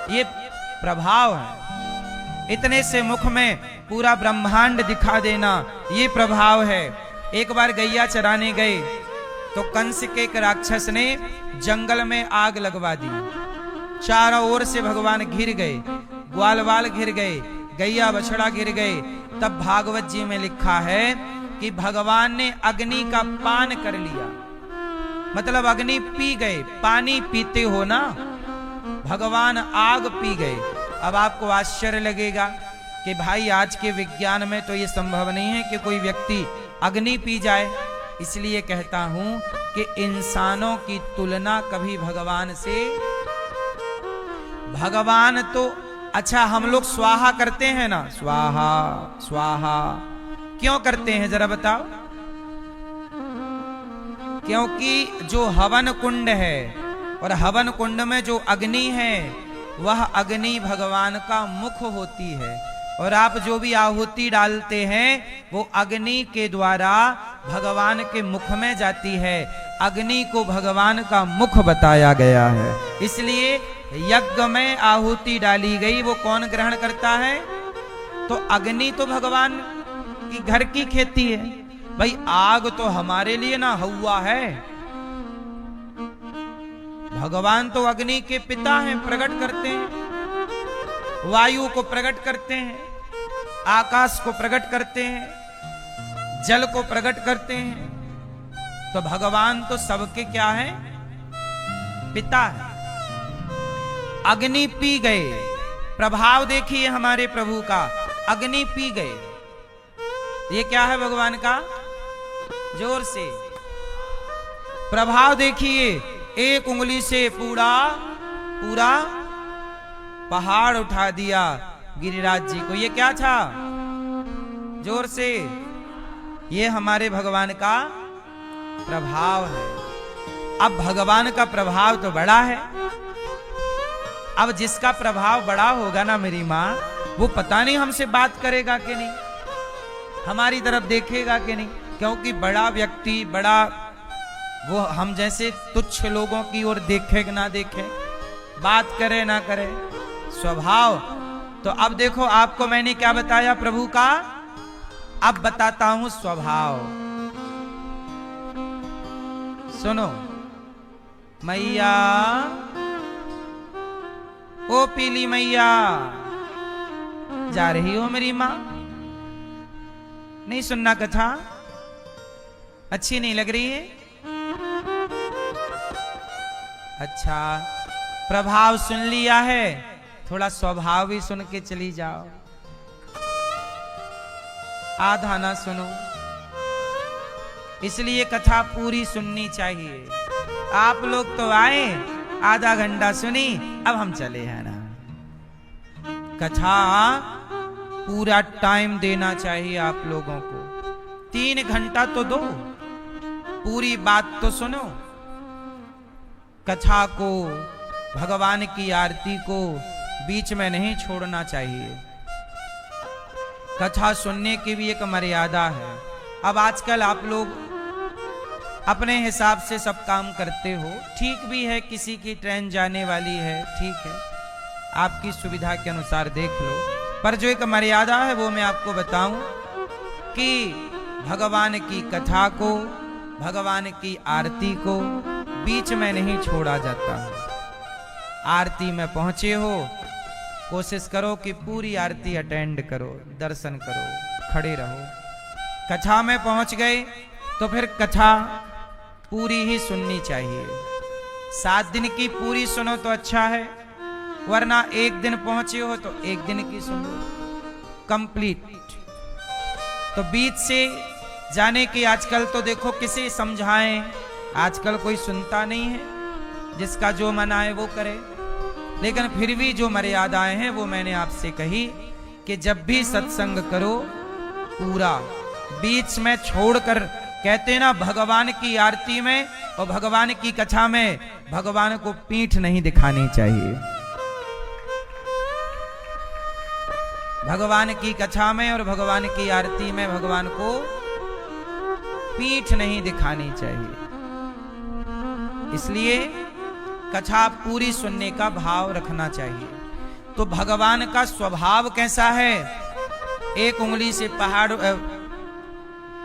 ये प्रभाव है। इतने से मुख में पूरा ब्रह्मांड दिखा देना, ये प्रभाव है। एक बार गैया चराने गए तो कंस के एक राक्षस ने जंगल में आग लगवा दी, चारों ओर से भगवान घिर गए, ग्वाल वाल घिर गए, गैया बछड़ा गिर गए। तब भागवत जी में लिखा है कि भगवान ने अग्नि का पान कर लिया, मतलब अग्नि पी गए। पानी पीते हो ना, भगवान आग पी गए। अब आपको आश्चर्य लगेगा कि भाई आज के विज्ञान में तो ये संभव नहीं है कि कोई व्यक्ति अग्नि पी जाए। इसलिए कहता हूं कि इंसानों की तुलना कभी भगवान से, भगवान तो अच्छा हम लोग स्वाहा करते हैं ना, स्वाहा स्वाहा क्यों करते हैं जरा बताओ? क्योंकि जो हवन कुंड है और हवन कुंड में जो अग्नि है वह अग्नि भगवान का मुख होती है, और आप जो भी आहुति डालते हैं वो अग्नि के द्वारा भगवान के मुख में जाती है। अग्नि को भगवान का मुख बताया गया है, इसलिए यज्ञ में आहुति डाली गई वो कौन ग्रहण करता है? तो अग्नि तो भगवान की घर की खेती है भाई। आग तो हमारे लिए ना हवा है, भगवान तो अग्नि के पिता हैं, प्रकट करते हैं, वायु को प्रकट करते हैं, आकाश को प्रकट करते हैं, जल को प्रकट करते हैं। तो भगवान तो सबके क्या है? पिता है। अग्नि पी गए, प्रभाव देखिए हमारे प्रभु का, अग्नि पी गए। ये क्या है भगवान का? जोर से प्रभाव देखिए, एक उंगली से पूरा पूरा पहाड़ उठा दिया गिरिराज जी को। ये क्या था? जोर से, ये हमारे भगवान का प्रभाव है। अब भगवान का प्रभाव तो बड़ा है, अब जिसका प्रभाव बड़ा होगा ना मेरी माँ, वो पता नहीं हमसे बात करेगा कि नहीं, हमारी तरफ देखेगा कि नहीं। क्योंकि बड़ा व्यक्ति, बड़ा वो हम जैसे तुच्छ लोगों की ओर देखे कि ना देखे, बात करे ना करे, स्वभाव। तो अब देखो आपको मैंने क्या बताया प्रभु का, अब बताता हूं स्वभाव। सुनो मैया, ओ पीली मैया, जा रही हो मेरी मां? नहीं सुनना कथा? अच्छी नहीं लग रही है? अच्छा, प्रभाव सुन लिया है, थोड़ा स्वभाव भी सुन के चली जाओ। आधा ना सुनो, इसलिए कथा पूरी सुननी चाहिए। आप लोग तो आए, आधा घंटा सुनी, अब हम चले हैं ना। कथा पूरा टाइम देना चाहिए आप लोगों को, 3 घंटा तो दो, पूरी बात तो सुनो। कथा को, भगवान की आरती को बीच में नहीं छोड़ना चाहिए। कथा सुनने की भी एक मर्यादा है। अब आजकल आप लोग अपने हिसाब से सब काम करते हो, ठीक भी है, किसी की ट्रेन जाने वाली है, ठीक है, आपकी सुविधा के अनुसार देख लो। पर जो एक मर्यादा है वो मैं आपको बताऊं कि भगवान की कथा को, भगवान की आरती को बीच में नहीं छोड़ा जाता है। आरती में पहुंचे हो, कोशिश करो कि पूरी आरती अटेंड करो, दर्शन करो, खड़े रहो। कथा में पहुंच गए तो फिर कथा पूरी ही सुननी चाहिए। 7 दिन की पूरी सुनो तो अच्छा है, वरना एक दिन पहुंचे हो तो एक दिन की सुनो कंप्लीट। तो बीच से जाने की आजकल तो देखो किसे समझाएं, आजकल कोई सुनता नहीं है, जिसका जो मन आए वो करे। लेकिन फिर भी जो मर्यादाएं हैं वो मैंने आपसे कही कि जब भी सत्संग करो पूरा, बीच में छोड़कर, कहते ना भगवान की आरती में और भगवान की कथा में भगवान को पीठ नहीं दिखानी चाहिए। भगवान की कथा में और भगवान की आरती में भगवान को पीठ नहीं दिखानी चाहिए। इसलिए कथा पूरी सुनने का भाव रखना चाहिए। तो भगवान का स्वभाव कैसा है, एक उंगली से पहाड़,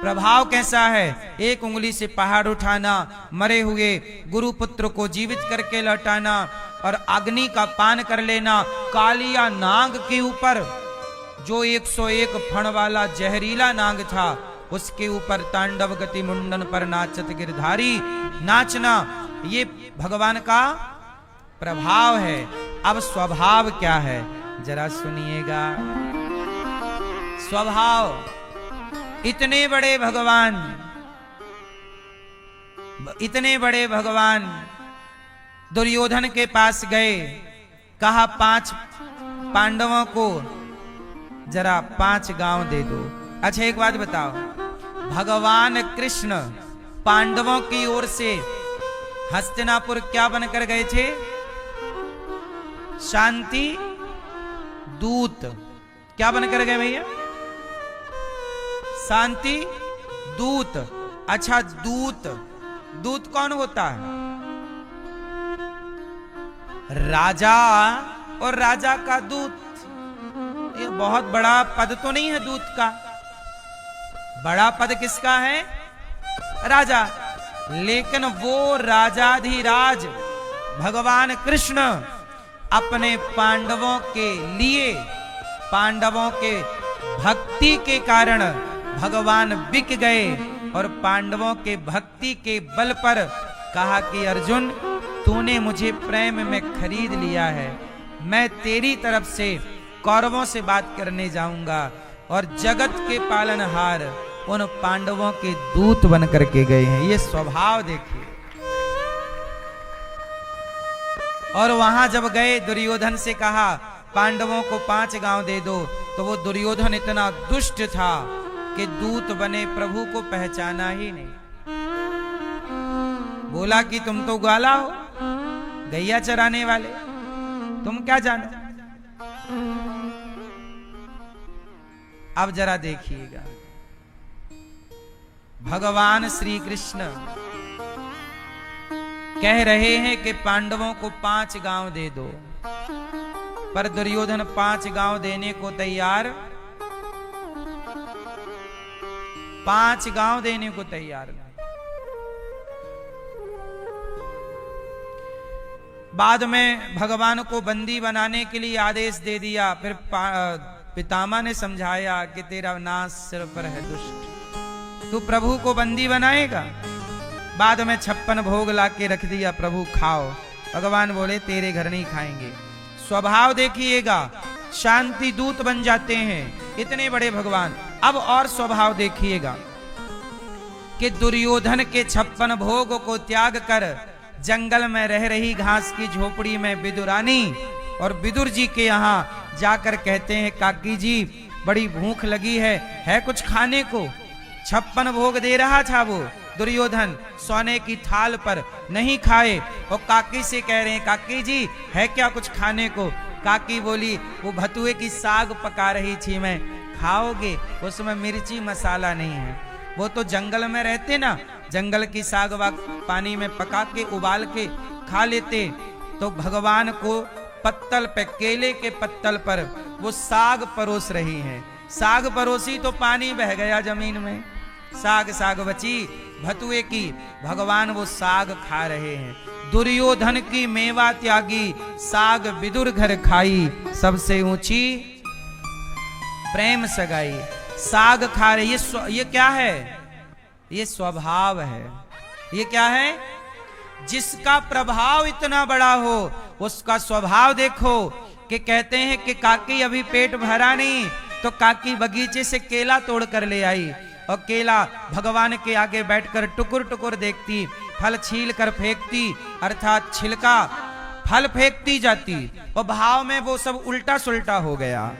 प्रभाव कैसा है, एक उंगली से पहाड़ उठाना, मरे हुए गुरुपुत्र को जीवित करके लौटाना और अग्नि का पान कर लेना। कालिया नाग के ऊपर जो 101 फण वाला जहरीला नाग था, उसके ऊपर तांडव गति मुंडन पर नाचत गिरधारी, नाचना, ये भगवान का प्रभाव है। अब स्वभाव क्या है जरा सुनिएगा। स्वभाव, इतने बड़े भगवान, इतने बड़े भगवान दुर्योधन के पास गए, कहा 5 पांडवों को जरा 5 गांव दे दो। अच्छा एक बात बताओ, भगवान कृष्ण पांडवों की ओर से हस्तिनापुर क्या बनकर गए थे? शांति दूत। क्या बनकर गए भैया? शांति दूत। अच्छा दूत, दूत कौन होता है? राजा और राजा का दूत। ये बहुत बड़ा पद तो नहीं है दूत का, बड़ा पद किसका है? राजा। लेकिन वो राजाधिराज भगवान कृष्ण अपने पांडवों के लिए, पांडवों के भक्ति के कारण भगवान बिक गए और पांडवों के भक्ति के बल पर कहा कि अर्जुन तूने मुझे प्रेम में खरीद लिया है, मैं तेरी तरफ से कौरवों से बात करने जाऊंगा। और जगत के पालनहार उन पांडवों के दूत बन करके गए हैं। ये स्वभाव देखिए। और वहां जब गए दुर्योधन से कहा पांडवों को 5 गांव दे दो, तो वो दुर्योधन इतना दुष्ट था कि दूत बने प्रभु को पहचाना ही नहीं। बोला कि तुम तो ग्वाला हो, गैया चराने वाले, तुम क्या जानो। अब जरा देखिएगा, भगवान श्री कृष्ण कह रहे हैं कि पांडवों को 5 गांव दे दो, पर दुर्योधन 5 गांव देने को तैयार, 5 गांव देने को तैयार नहीं। बाद में भगवान को बंदी बनाने के लिए आदेश दे दिया। फिर पितामह ने समझाया कि तेरा नाश सिर पर है दुष्ट, तू प्रभु को बंदी बनाएगा। बाद में 56 भोग ला के रख दिया, प्रभु खाओ। भगवान बोले तेरे घर नहीं खाएंगे। स्वभाव देखिएगा, शांति दूत बन जाते हैं इतने बड़े भगवान। अब और स्वभाव देखिएगा कि दुर्योधन के 56 भोग को त्याग कर जंगल में रह रही घास की झोपड़ी में विदुरानी और विदुर जी के यहाँ जाकर कहते हैं काकी जी बड़ी भूख लगी है कुछ खाने को। 56 भोग दे रहा था वो दुर्योधन सोने की थाल पर, नहीं खाए। और काकी से कह रहे हैं काकी जी है क्या कुछ खाने को? काकी बोली वो भतुए की साग पका रही थी मैं, खाओगे? उसमें मिर्ची मसाला नहीं है। वो तो जंगल में रहते ना, जंगल की साग वाग पानी में पका के उबाल के खा लेते। तो भगवान को पत्तल पे, केले के पत्तल पर वो साग परोस रही हैं। साग परोसी तो पानी बह गया जमीन में, साग बची। भतुए की, भगवान वो साग खा रहे हैं। दुर्योधन की मेवा त्यागी, साग विदुर घर खाई, सबसे ऊंची प्रेम सगाई। साग खा रहे, ये क्या है? ये स्वभाव है। ये क्या है? जिसका प्रभाव इतना बड़ा हो उसका स्वभाव देखो। कि कहते हैं कि काकी अभी पेट भरा नहीं, तो काकी बगीचे से केला तोड़ कर ले आई और केला भगवान के आगे बैठकर टुकुर टुकुर देखती, फल छील कर फेंकती, अर्थात छिलका फल फेंकती जाती, और भाव में वो सब उल्टा सुल्टा हो गया।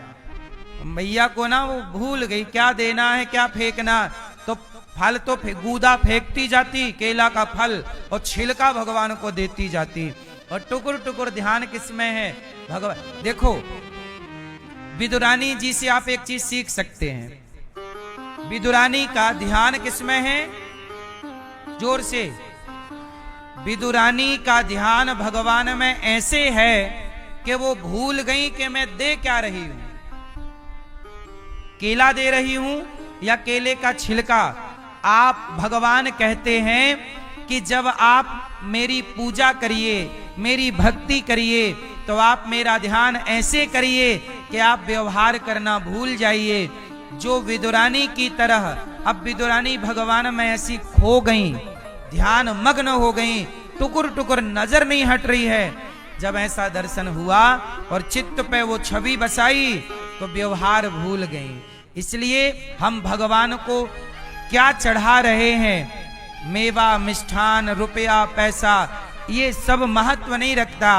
मैया को ना वो भूल गई क्या देना है क्या फेंकना, तो फल तो गूदा फेंकती जाती, केला का फल, और छिलका भगवान को देती जाती, और टुकुर टुकुर ध्यान किसमें है? भगवान। देखो विदुरानी जी से आप एक चीज सीख सकते हैं। विदुरानी का ध्यान किसमें है? जोर से। विदुरानी का ध्यान भगवान में ऐसे है कि वो भूल गई कि मैं दे क्या रही हूं, केला दे रही हूं या केले का छिलका। आप भगवान कहते हैं कि जब आप मेरी पूजा करिए, मेरी भक्ति करिए, तो आप मेरा ध्यान ऐसे करिए कि आप व्यवहार करना भूल जाइए। जो विदुरानी की तरह अब विदुरानी भगवान में ऐसी खो गई, ध्यान मग्न हो गई, टुकुर टुकुर नजर नहीं हट रही है। जब ऐसा दर्शन हुआ और चित्त पे वो छवि बसाई तो व्यवहार भूल गई। इसलिए हम भगवान को क्या चढ़ा रहे हैं? मेवा, मिष्ठान, रुपया, पैसा, ये सब महत्व नहीं रखता।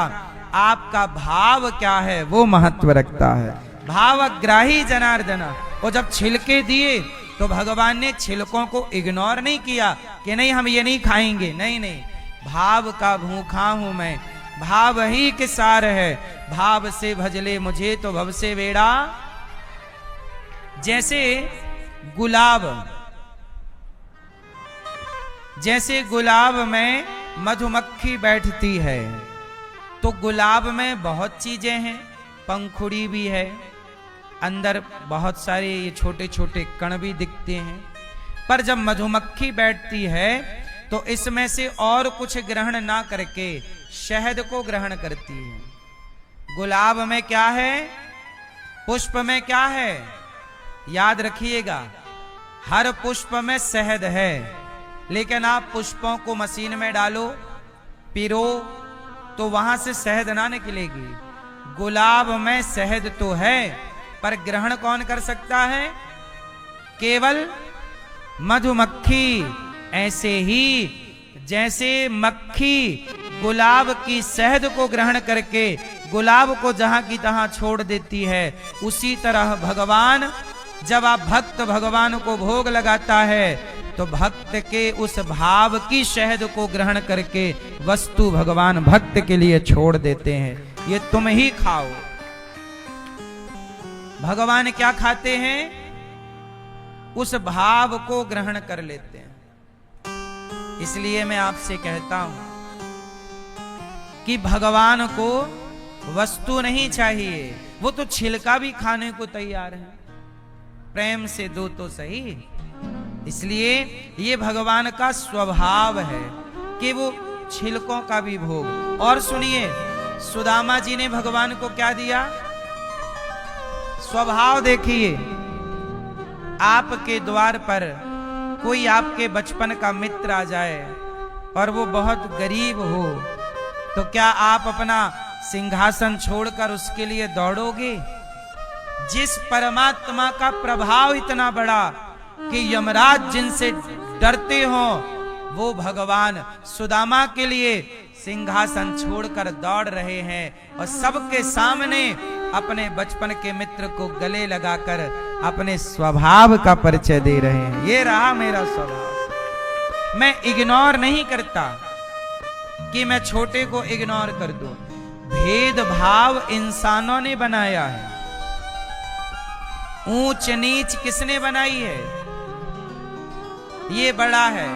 आपका भाव क्या है वो महत्व रखता है। भावग्राही जनार्दन। और जब छिलके दिए तो भगवान ने छिलकों को इग्नोर नहीं किया कि नहीं हम ये नहीं खाएंगे, नहीं नहीं, भाव का भूखा हूं मैं, भाव ही के सार है, भाव से भजले मुझे तो भव से बेड़ा। जैसे गुलाब में मधुमक्खी बैठती है, तो गुलाब में बहुत चीजें हैं, पंखुड़ी भी है, अंदर बहुत सारे ये छोटे छोटे कण भी दिखते हैं, पर जब मधुमक्खी बैठती है तो इसमें से और कुछ ग्रहण ना करके शहद को ग्रहण करती है। गुलाब में क्या है? पुष्प में क्या है? याद रखिएगा, हर पुष्प में शहद है, लेकिन आप पुष्पों को मशीन में डालो, पिरो, तो वहां से शहद ना निकलेगी। गुलाब में शहद तो है, पर ग्रहण कौन कर सकता है? केवल मधुमक्खी। ऐसे ही जैसे मक्खी गुलाब की शहद को ग्रहण करके गुलाब को जहां की तहां छोड़ देती है, उसी तरह भगवान, जब आप भक्त भगवान को भोग लगाता है तो भक्त के उस भाव की शहद को ग्रहण करके वस्तु भगवान भक्त के लिए छोड़ देते हैं। ये तुम ही खाओ। भगवान क्या खाते हैं? उस भाव को ग्रहण कर लेते हैं। इसलिए मैं आपसे कहता हूं कि भगवान को वस्तु नहीं चाहिए, वो तो छिलका भी खाने को तैयार है। प्रेम से दो तो सही। इसलिए ये भगवान का स्वभाव है कि वो छिलकों का भी भोग। और सुनिए, सुदामा जी ने भगवान को क्या दिया? स्वभाव देखिए, आपके द्वार पर कोई आपके बचपन का मित्र आ जाए और वो बहुत गरीब हो, तो क्या आप अपना सिंहासन छोड़कर उसके लिए दौड़ोगे? जिस परमात्मा का प्रभाव इतना बड़ा कि यमराज जिनसे डरते हो, वो भगवान सुदामा के लिए सिंहासन छोड़कर दौड़ रहे हैं और सबके सामने अपने बचपन के मित्र को गले लगाकर अपने स्वभाव का परिचय दे रहे हैं। ये रहा मेरा स्वभाव। मैं इग्नोर नहीं करता कि मैं छोटे को इग्नोर कर दूं। भेदभाव इंसानों ने बनाया है। ऊंच नीच किसने बनाई है? ये बड़ा है,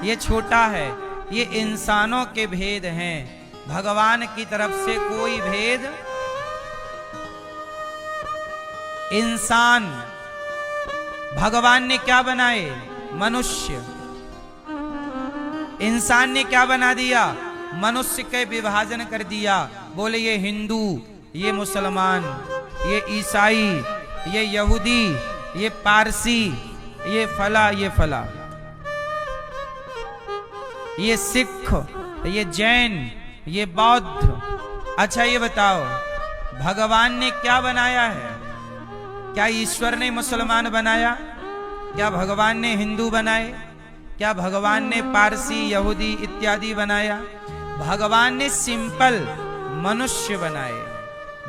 ये छोटा है, ये इंसानों के भेद हैं। भगवान की तरफ से कोई भेद। इंसान भगवान ने क्या बनाए? मनुष्य। इंसान ने क्या बना दिया? मनुष्य के विभाजन कर दिया। बोले ये हिंदू, ये मुसलमान, ये ईसाई, ये यहूदी, ये पारसी, ये फला, ये फला, ये सिख, ये जैन, ये बौद्ध। अच्छा ये बताओ, भगवान ने क्या बनाया है? क्या ईश्वर ने मुसलमान बनाया? क्या भगवान ने हिंदू बनाए? क्या भगवान ने पारसी, यहूदी इत्यादि बनाया? भगवान ने सिंपल मनुष्य बनाए।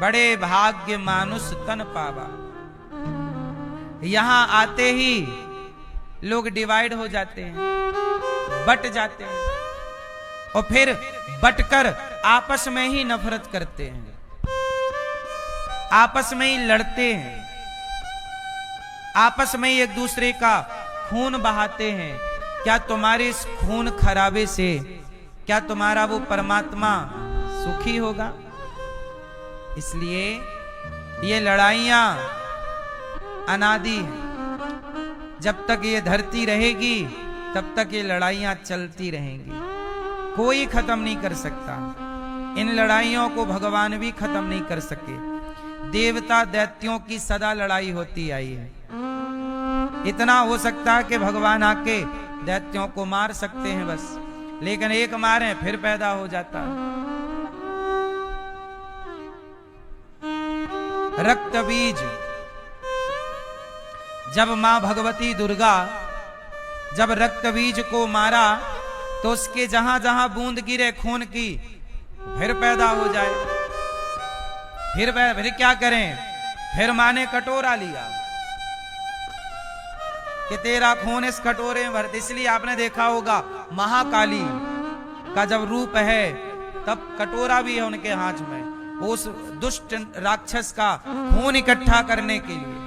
बड़े भाग्य मानुष तन पावा। यहां आते ही लोग डिवाइड हो जाते हैं, बट जाते हैं, और फिर बटकर आपस में ही नफरत करते हैं, आपस में ही लड़ते हैं, आपस में ही एक दूसरे का खून बहाते हैं। क्या तुम्हारे इस खून खराबे से क्या तुम्हारा वो परमात्मा सुखी होगा? इसलिए ये लड़ाइयां अनादि हैं। जब तक ये धरती रहेगी तब तक ये लड़ाइयां चलती रहेंगी, कोई खत्म नहीं कर सकता। इन लड़ाइयों को भगवान भी खत्म नहीं कर सके। देवता दैत्यों की सदा लड़ाई होती आई है। इतना हो सकता है कि भगवान आके दैत्यों को मार सकते हैं बस, लेकिन एक मारे फिर पैदा हो जाता है। रक्त बीज, जब मां भगवती दुर्गा जब रक्त बीज को मारा तो उसके जहां जहां बूंद गिरे खून की फिर पैदा हो जाए। फिर क्या करें? फिर मां ने कटोरा लिया कि तेरा खून इस कटोरे में भर। इसलिए आपने देखा होगा महाकाली का जब रूप है तब कटोरा भी है उनके हाथ में, उस दुष्ट राक्षस का खून इकट्ठा करने के लिए।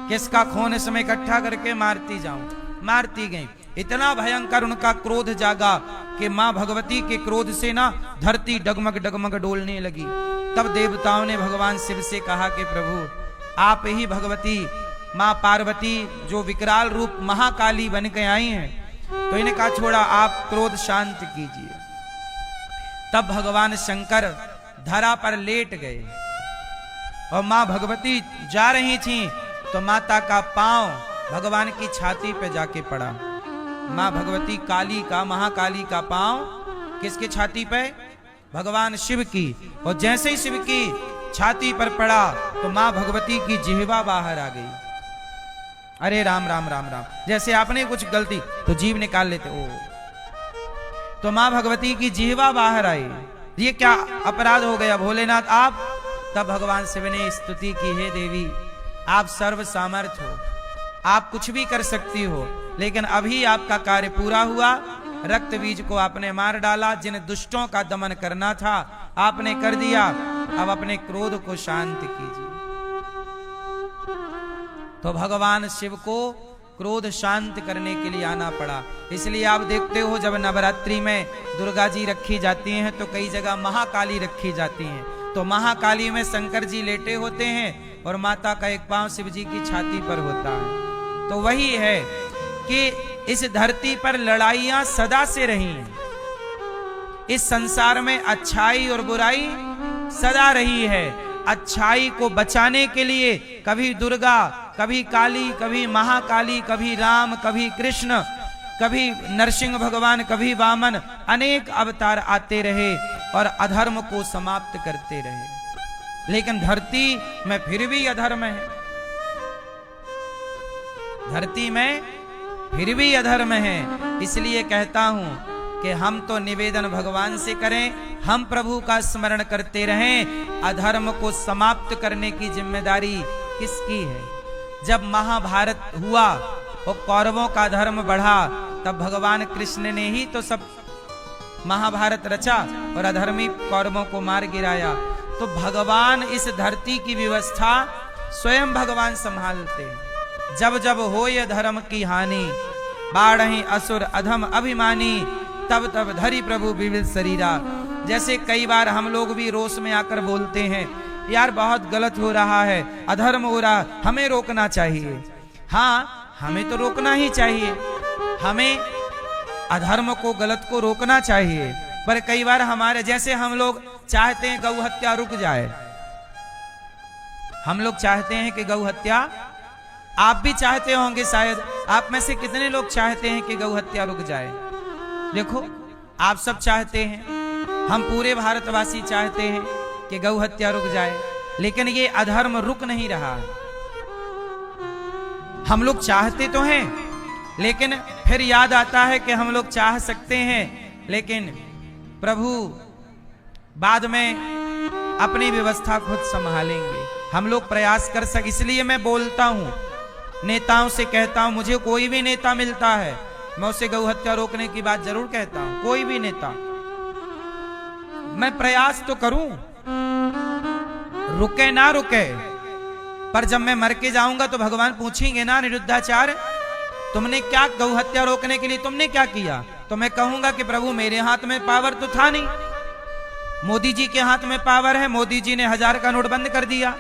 किसका खून इसमें इकट्ठा करके मारती जाऊं। मारती गई। इतना भयंकर उनका क्रोध जागा कि मां भगवती के क्रोध से ना धरती डगमग डगमग डोलने लगी। तब देवताओं ने भगवान शिव से कहा कि प्रभु आप ही भगवती मां पार्वती जो विकराल रूप महाकाली बन के आई हैं, तो इन्हें कहा छोड़ा, आप क्रोध शांत कीजिए। तब भगवान शंकर धरा पर लेट गए और मां भगवती जा रही थी तो माता का पांव भगवान की छाती पे जाके पड़ा। मां भगवती काली का, महाकाली का पांव किसके छाती पे? भगवान शिव की। और जैसे ही शिव की छाती पर पड़ा तो मां भगवती की जिह्वा बाहर आ गई। अरे राम राम राम राम, जैसे आपने कुछ गलती तो जीभ निकाल लेते। ओ, तो मां भगवती की जिह्वा बाहर आई। ये क्या अपराध हो गया भोलेनाथ आप? तब भगवान शिव ने स्तुति की, हे देवी आप सर्व सामर्थ हो, आप कुछ भी कर सकती हो, लेकिन अभी आपका कार्य पूरा हुआ। रक्त बीज को आपने मार डाला, जिन दुष्टों का दमन करना था आपने कर दिया। अब अपने क्रोध को शांत कीजिए। तो भगवान शिव को क्रोध शांत करने के लिए आना पड़ा। इसलिए आप देखते हो जब नवरात्रि में दुर्गा जी रखी जाती हैं तो कई जगह महाकाली रखी जाती हैं। तो महाकाली में शंकर जी लेटे होते हैं और माता का एक पांव शिव जी की छाती पर होता है। तो वही है कि इस धरती पर लड़ाइयां सदा से रही हैं। इस संसार में अच्छाई और बुराई सदा रही है। अच्छाई को बचाने के लिए कभी दुर्गा, कभी काली, कभी महाकाली, कभी राम, कभी कृष्ण, कभी नरसिंह भगवान, कभी वामन, अनेक अवतार आते रहे और अधर्म को समाप्त करते रहे। लेकिन धरती में फिर भी अधर्म है। धरती में फिर भी अधर्म है। इसलिए कहता हूं कि हम तो निवेदन भगवान से करें, हम प्रभु का स्मरण करते रहें। अधर्म को समाप्त करने की जिम्मेदारी किसकी है? जब महाभारत हुआ और कौरवों का धर्म बढ़ा, तब भगवान कृष्ण ने ही तो सब महाभारत रचा और अधर्मी कौरवों को मार गिराया। तो भगवान इस धरती की व्यवस्था स्वयं भगवान संभालते हैं। जब जब हो ये धर्म की हानि, बाढ़हि असुर अधम अभिमानी, तब तब धरी प्रभु विविध शरीरा। जैसे कई बार हम लोग भी रोष में आकर बोलते हैं, यार बहुत गलत हो रहा है, अधर्म हो रहा, हमें रोकना चाहिए। हाँ, हमें तो रोकना ही चाहिए। हमें अधर्म को, गलत को रोकना चाहिए। पर कई बार हमारे जैसे हम लोग चाहते हैं गौ हत्या रुक जाए, हम लोग चाहते हैं कि गौ हत्या, आप भी चाहते होंगे शायद, आप में से कितने लोग चाहते हैं कि गौ हत्या रुक जाए? देखो, आप सब चाहते हैं, हम पूरे भारतवासी चाहते हैं कि गौ हत्या रुक जाए, लेकिन ये अधर्म रुक नहीं रहा। हम लोग चाहते तो हैं, लेकिन फिर याद आता है कि हम लोग चाह सकते हैं, लेकिन प्रभु बाद में अपनी व्यवस्था खुद संभालेंगे। हम लोग प्रयास कर सक, इसलिए मैं बोलता हूं, नेताओं से कहता हूं, मुझे कोई भी नेता मिलता है मैं उसे गौ हत्या रोकने की बात जरूर कहता हूं। कोई भी नेता, मैं प्रयास तो करूं, रुके ना रुके, पर जब मैं मर के जाऊंगा तो भगवान पूछेंगे ना, अनिरुद्धाचार्य तुमने क्या गौ हत्या रोकने के लिए तुमने क्या किया? तो मैं कहूंगा कि प्रभु मेरे हाथ में पावर तो था नहीं, मोदी जी के हाथ में पावर है। मोदी जी ने 1000 का नोट बंद कर दिया,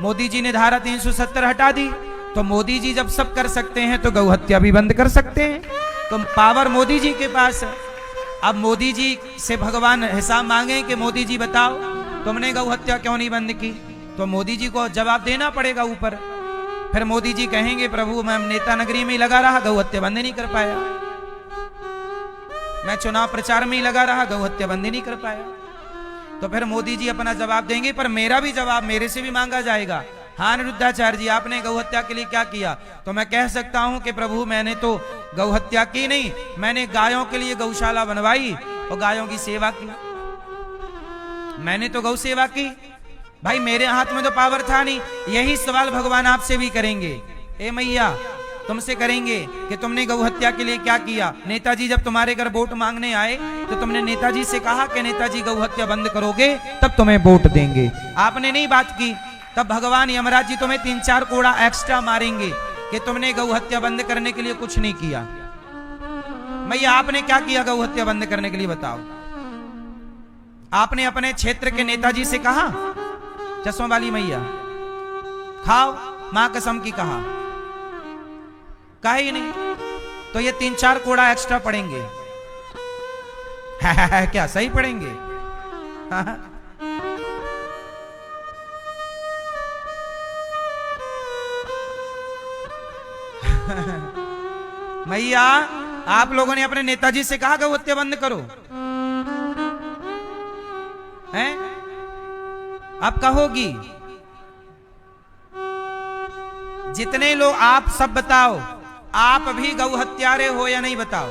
मोदी जी ने धारा 370 हटा दी, तो मोदी जी जब सब कर सकते हैं तो गौ हत्या भी बंद कर सकते हैं। तो पावर मोदी जी के पास है। अब मोदी जी से भगवान हिसाब मांगे कि मोदी जी बताओ तुमने गौ हत्या क्यों नहीं बंद की, तो मोदी जी को जवाब देना पड़ेगा ऊपर। फिर मोदी जी कहेंगे प्रभु मैं नेता नगरी में ही लगा रहा, गौ हत्या बंद नहीं कर पाया, मैं चुनाव प्रचार में ही लगा रहा, गौ हत्या बंद नहीं कर पाया। तो फिर मोदी जी अपना जवाब देंगे, पर मेरा भी जवाब मेरे से भी मांगा जाएगा। हाँ अनिरुद्धाचार्य जी आपने गौ हत्या के लिए क्या किया? तो मैं कह सकता हूं कि प्रभु मैंने तो गौ हत्या की नहीं, मैंने गायों के लिए गौशाला बनवाई और गायों की सेवा की, मैंने तो गौ सेवा की। भाई मेरे हाथ में तो पावर था नहीं। यही सवाल भगवान आपसे भी करेंगे, ए मैया तुमसे करेंगे कि तुमने गौ हत्या के लिए क्या किया? नेताजी जब तुम्हारे घर वोट मांगने आए तो तुमने नेताजी से कहा कि नेताजी गौ हत्या बंद करोगे तब तुम्हें वोट देंगे, आपने नहीं बात की। तब भगवान यमराज जी तुम्हें 3-4 कोड़ा एक्स्ट्रा मारेंगे कि तुमने गौ हत्या बंद करने के लिए कुछ नहीं किया। मैया आपने क्या किया गौ हत्या बंद करने के लिए बताओ? आपने अपने क्षेत्र के नेताजी से कहा, चश्मा वाली मैया खाओ मां कसम की कहा ही नहीं, तो ये 3-4 कोड़ा एक्स्ट्रा पड़ेंगे। क्या सही पड़ेंगे? मैया आप लोगों ने अपने नेताजी से कहा गौ हत्या बंद करो, हैं? अब कहोगी जितने लोग, आप सब बताओ, आप भी गौ हत्यारे हो या नहीं? बताओ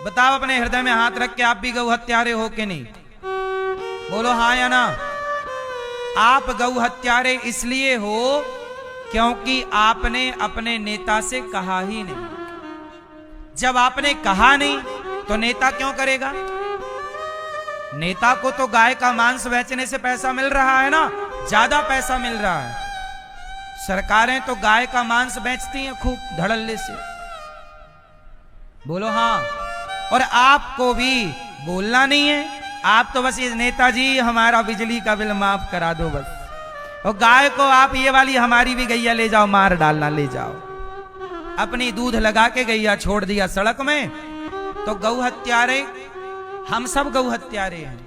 बताओ, अपने हृदय में हाथ रख के आप भी गौ हत्यारे हो कि नहीं? बोलो हाँ या ना। आप गौ हत्यारे इसलिए हो क्योंकि आपने अपने नेता से कहा ही नहीं। जब आपने कहा नहीं तो नेता क्यों करेगा? नेता को तो गाय का मांस बेचने से पैसा मिल रहा है ना, ज्यादा पैसा मिल रहा है। सरकारें तो गाय का मांस बेचती हैं खूब धड़ल्ले से। बोलो हाँ। और आपको भी बोलना नहीं है, आप तो बस ये नेताजी हमारा बिजली का बिल माफ करा दो बस, और गाय को आप ये वाली हमारी भी गैया ले जाओ, मार डालना ले जाओ। अपनी दूध लगा के गैया छोड़ दिया सड़क में। तो गौ हत्यारे, हम सब गौ हत्यारे हैं।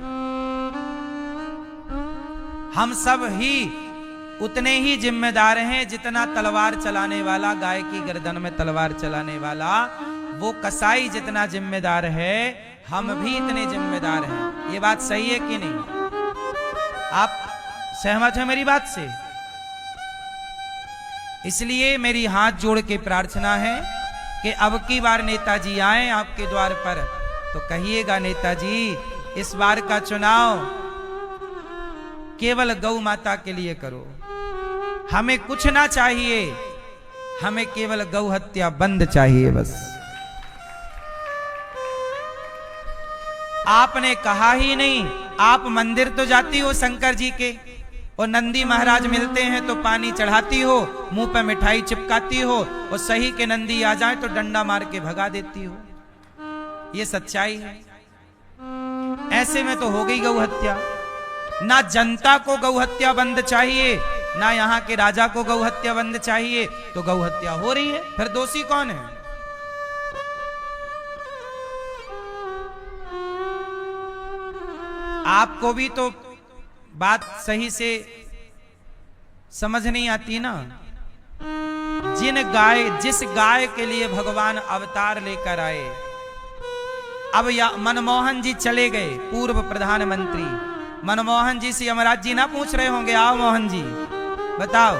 हम सब ही उतने ही जिम्मेदार हैं जितना तलवार चलाने वाला, गाय की गर्दन में तलवार चलाने वाला वो कसाई जितना जिम्मेदार है, हम भी इतने जिम्मेदार हैं। ये बात सही है कि नहीं? आप सहमत हैं मेरी बात से? इसलिए मेरी हाथ जोड़ के प्रार्थना है कि अब की बार नेताजी आए आपके द्वार पर तो कहिएगा नेताजी इस बार का चुनाव केवल गौ माता के लिए करो, हमें कुछ ना चाहिए, हमें केवल गौ हत्या बंद चाहिए बस। आपने कहा ही नहीं। आप मंदिर तो जाती हो शंकर जी के, और नंदी महाराज मिलते हैं तो पानी चढ़ाती हो, मुंह पे मिठाई चिपकाती हो, और सही के नंदी आ जाए तो डंडा मार के भगा देती हो। ये सच्चाई है। ऐसे में तो हो गई गौ हत्या। ना जनता को गौ हत्या बंद चाहिए, ना यहाँ के राजा को गौ हत्या बंद चाहिए, तो गौ हत्या हो रही है। फिर दोषी कौन है? आपको भी तो बात सही से समझ नहीं आती ना। जिस गाय के लिए भगवान अवतार लेकर आए, अब मनमोहन जी चले गए, पूर्व प्रधानमंत्री मनमोहन जी से यमराज जी ना पूछ रहे होंगे, आओ मोहन जी बताओ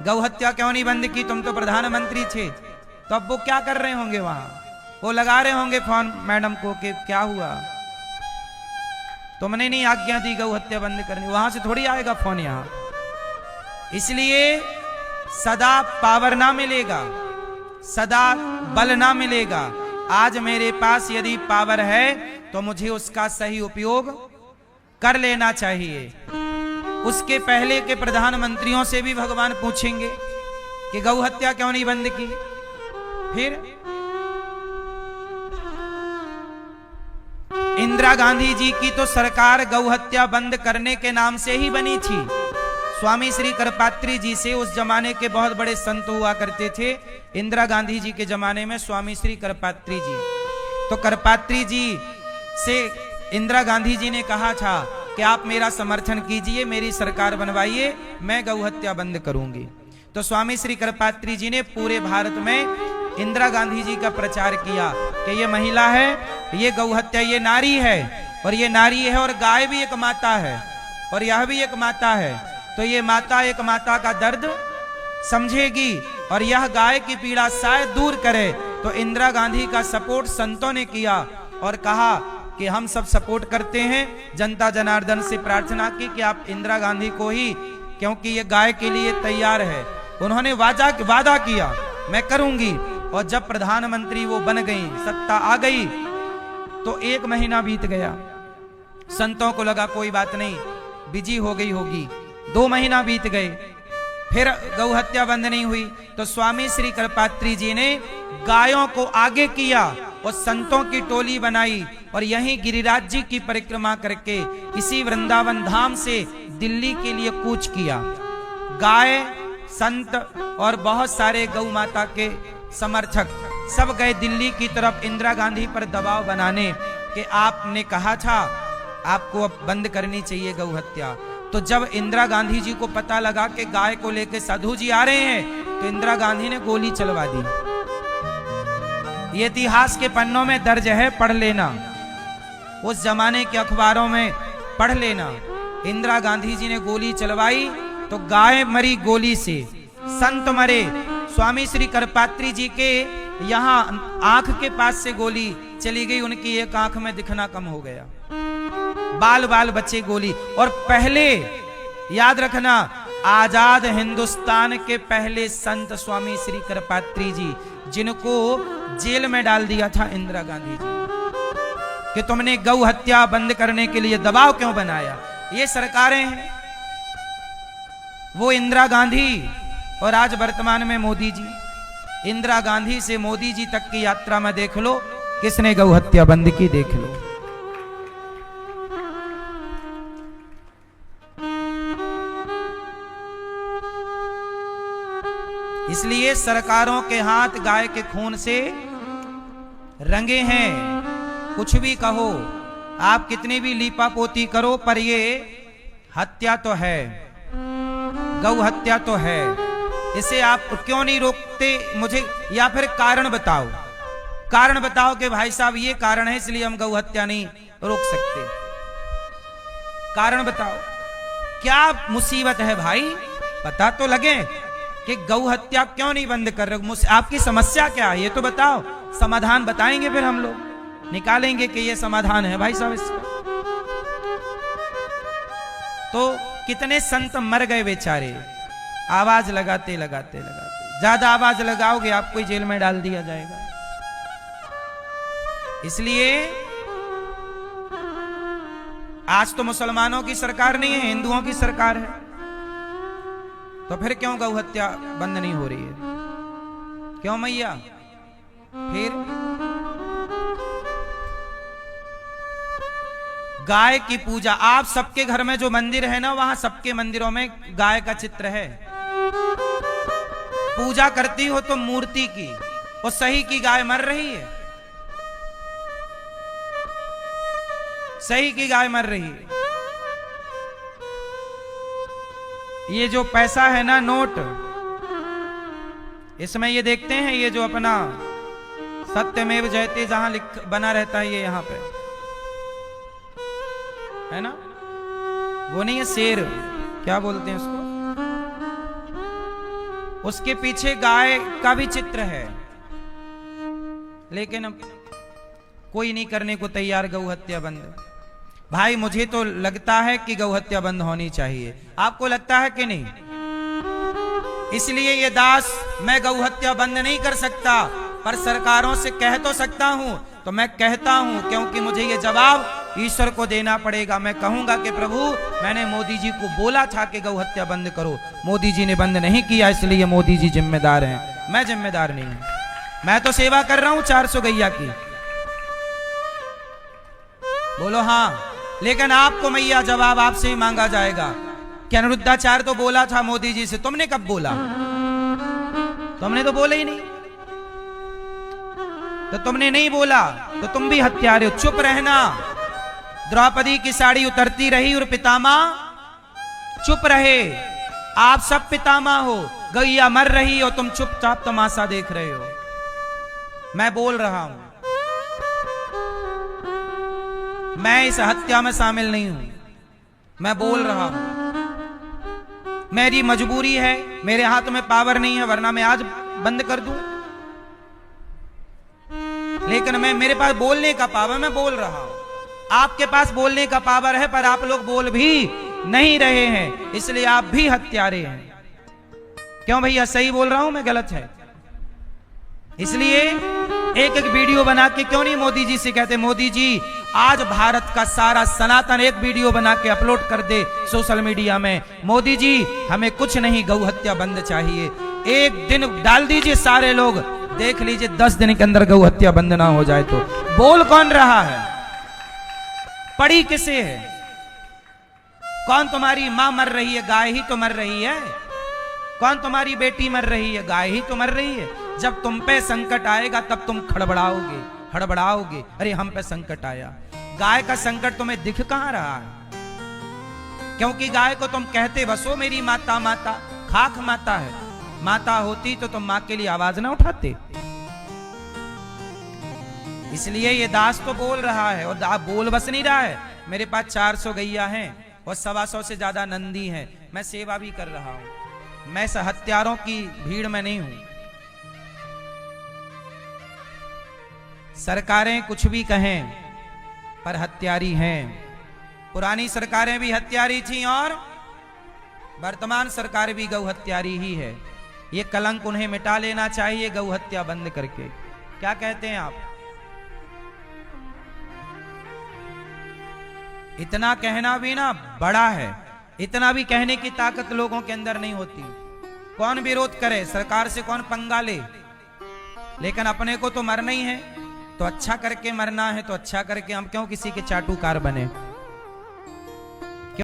गौ हत्या क्यों नहीं बंद की, तुम तो प्रधानमंत्री थे। तो अब वो क्या कर रहे होंगे वहां, वो लगा रहे होंगे फोन मैडम को कि क्या हुआ, तुमने नहीं आज्ञा दी गौ हत्या बंद करनी, वहां से थोड़ी आएगा फोन यहां। इसलिए सदा पावर ना मिलेगा, सदा बल ना मिलेगा। आज मेरे पास यदि पावर है तो मुझे उसका सही उपयोग कर लेना चाहिए। उसके पहले के प्रधानमंत्रियों से भी भगवान पूछेंगे कि गौ हत्या क्यों नहीं बंद की। फिर इंदिरा गांधी जी की तो सरकार गौ हत्या बंद करने के नाम से ही बनी थी। स्वामी श्री करपात्री जी से, उस जमाने के बहुत बड़े संत हुआ करते थे इंदिरा गांधी जी के जमाने में, स्वामी श्री करपात्री जी। तो करपात्री जी से इंदिरा गांधी जी ने कहा था कि आप मेरा समर्थन कीजिए, मेरी सरकार बनवाइए, मैं गौ हत्या बंद करूंगी। तो स्वामी श्री करपात्री जी ने पूरे भारत में इंदिरा गांधी जी का प्रचार किया कि ये महिला है, ये गौ हत्या, ये नारी है, और ये नारी है और गाय भी एक माता है और यह भी एक माता है। तो ये माता एक माता का दर्द समझेगी और यह गाय की पीड़ा शायद दूर करे। तो इंदिरा गांधी का सपोर्ट संतों ने किया और कहा कि हम सब सपोर्ट करते हैं। जनता जनार्दन से प्रार्थना की कि आप इंदिरा गांधी को ही, क्योंकि ये गाय के लिए तैयार है। उन्होंने वादा किया मैं करूंगी, और जब प्रधानमंत्री वो बन गई, सत्ता आ गई, तो 1 महीना बीत गया। संतों को लगा कोई बात नहीं, बिजी हो गई होगी। 2 महीना बीत गए, फिर गौ हत्या बंद नहीं हुई। तो स्वामी श्री करपात्री जी ने गायों को आगे किया और संतों की टोली बनाई और यहीं गिरिराज जी की परिक्रमा करके इसी वृंदावन धाम से दिल्ली के लिए कूच किया। गाय, संत और बहुत सारे गौ माता के समर्थक सब गए दिल्ली की तरफ इंदिरा गांधी पर दबाव बनाने कि आपने कहा था आपको अब बंद करनी चाहिए गौ हत्या। तो जब इंदिरा गांधी जी को पता लगा कि गाय को लेकर साधु जी आ रहे हैं, तो इंदिरा गांधी ने गोली चलवा दी। ये इतिहास के पन्नों में दर्ज है, पढ़ लेना, उस जमाने के अखबारों में पढ़ लेना। इंदिरा गांधी जी ने गोली चलवाई तो गाय मरी गोली से, संत मरे। स्वामी श्री करपात्री जी के यहाँ आंख के पास से गोली चली गई, उनकी एक आंख में दिखना कम हो गया, बाल बाल बचे गोली। और पहले याद रखना, आजाद हिंदुस्तान के पहले संत स्वामी श्री करपात्री जी, जिनको जेल में डाल दिया था इंदिरा गांधी जी कि तुमने गौ हत्या बंद करने के लिए दबाव क्यों बनाया। ये सरकारें हैं, वो इंदिरा गांधी और आज वर्तमान में मोदी जी। इंदिरा गांधी से मोदी जी तक की यात्रा में देख लो किसने गौ हत्या बंद की, देख लो। इसलिए सरकारों के हाथ गाय के खून से रंगे हैं। कुछ भी कहो, आप कितनी भी लीपा पोती करो, पर ये हत्या तो है, गौ हत्या तो है। इसे आप क्यों नहीं रोकते मुझे, या फिर कारण बताओ, कारण बताओ कि भाई साहब ये कारण है इसलिए हम गौ हत्या नहीं रोक सकते। कारण बताओ, क्या मुसीबत है भाई, पता तो लगे कि गौ हत्या क्यों नहीं बंद कर रहे, आपकी समस्या क्या है ये तो बताओ। समाधान बताएंगे, फिर हम लोग निकालेंगे कि ये समाधान है भाई साहब इसका। तो कितने संत मर गए बेचारे, आवाज लगाते लगाते लगाते। ज्यादा आवाज लगाओगे आपको जेल में डाल दिया जाएगा। इसलिए आज तो मुसलमानों की सरकार नहीं है, हिंदुओं की सरकार है। तो फिर क्यों गौ हत्या बंद नहीं हो रही है, क्यों मैया? फिर गाय की पूजा, आप सबके घर में जो मंदिर है ना, वहां सबके मंदिरों में गाय का चित्र है। पूजा करती हो तो मूर्ति की, और सही की गाय मर रही है, सही की गाय मर रही है। ये जो पैसा है ना, नोट, इसमें ये देखते हैं ये जो अपना सत्यमेव जयते जहां बना रहता है, ये यहां पे है ना, वो नहीं है शेर, क्या बोलते हैं उसको, उसके पीछे गाय का भी चित्र है, लेकिन कोई नहीं करने को तैयार गौ हत्या बंद। भाई मुझे तो लगता है कि गौ हत्या बंद होनी चाहिए, आपको लगता है कि नहीं? इसलिए ये दास, मैं गौ हत्या बंद नहीं कर सकता, पर सरकारों से कह तो सकता हूं, तो मैं कहता हूं, क्योंकि मुझे ये जवाब ईश्वर को देना पड़ेगा। मैं कहूंगा कि प्रभु, मैंने मोदी जी को बोला था कि गौ हत्या बंद करो, मोदी जी ने बंद नहीं किया, इसलिए मोदी जी जिम्मेदार हैं, मैं जिम्मेदार नहीं हूं। मैं तो सेवा कर रहा हूं 400 गैया की, बोलो हाँ, लेकिन आपको मैया जवाब आपसे ही मांगा जाएगा कि अनिरुद्धाचार्य तो बोला था मोदी जी से, तुमने कब बोला? तुमने तो बोला ही नहीं, तो तुमने नहीं बोला तो तुम भी हत्यारे हो, चुप रहना। द्रौपदी की साड़ी उतरती रही और पितामह चुप रहे, आप सब पितामह हो, गैया मर रही हो, तुम चुपचाप तमाशा देख रहे हो। मैं बोल रहा हूं, मैं इस हत्या में शामिल नहीं हूं, मैं बोल रहा हूं, मेरी मजबूरी है, मेरे हाथ में पावर नहीं है, वरना मैं आज बंद कर दूं, लेकिन मेरे पास बोलने का पावर, मैं बोल रहा हूं। आपके पास बोलने का पावर है, पर आप लोग बोल भी नहीं रहे हैं, इसलिए आप भी हत्यारे हैं। क्यों भैया, सही बोल रहा हूं मैं, गलत है? इसलिए एक एक वीडियो बना के क्यों नहीं मोदी जी से कहते, मोदी जी आज भारत का सारा सनातन एक वीडियो बना के अपलोड कर दे सोशल मीडिया में, मोदी जी हमें कुछ नहीं, गौ हत्या बंद चाहिए, एक दिन डाल दीजिए, सारे लोग देख लीजिए, 10 दिन के अंदर गौ हत्या बंद ना हो जाए तो। बोल कौन रहा है? पड़ी किसे है? कौन तुम्हारी मां मर रही है? गाय ही तो मर रही है। कौन तुम्हारी बेटी मर रही है? गाय ही तो मर रही है। जब तुम पे संकट आएगा तब तुम खड़बड़ाओगे, हड़बड़ाओगे, अरे हम पे संकट आया। गाय का संकट तुम्हें दिख कहां रहा है? क्योंकि गाय को तुम कहते बसो मेरी माता माता, खाक माता है, माता होती तो तुम मां के लिए आवाज ना उठाते। इसलिए ये दास तो बोल रहा है, और बोल बस नहीं रहा है, मेरे पास 400 गैया हैं और 125 से ज्यादा नंदी हैं, मैं सेवा भी कर रहा हूं, मैं हत्यारों की भीड़ में नहीं हूं। सरकारें कुछ भी कहें पर हत्यारी हैं। पुरानी सरकारें भी हत्यारी थी और वर्तमान सरकार भी गौ हत्यारी ही है। ये कलंक उन्हें मिटा लेना चाहिए गौ हत्या बंद करके। क्या कहते हैं आप? इतना कहना भी ना बड़ा है, इतना भी कहने की ताकत लोगों के अंदर नहीं होती। कौन विरोध करे, सरकार से कौन पंगा ले, लेकिन अपने को तो मरना ही है, तो अच्छा करके मरना है, तो अच्छा करके, हम क्यों किसी के चाटुकार बने।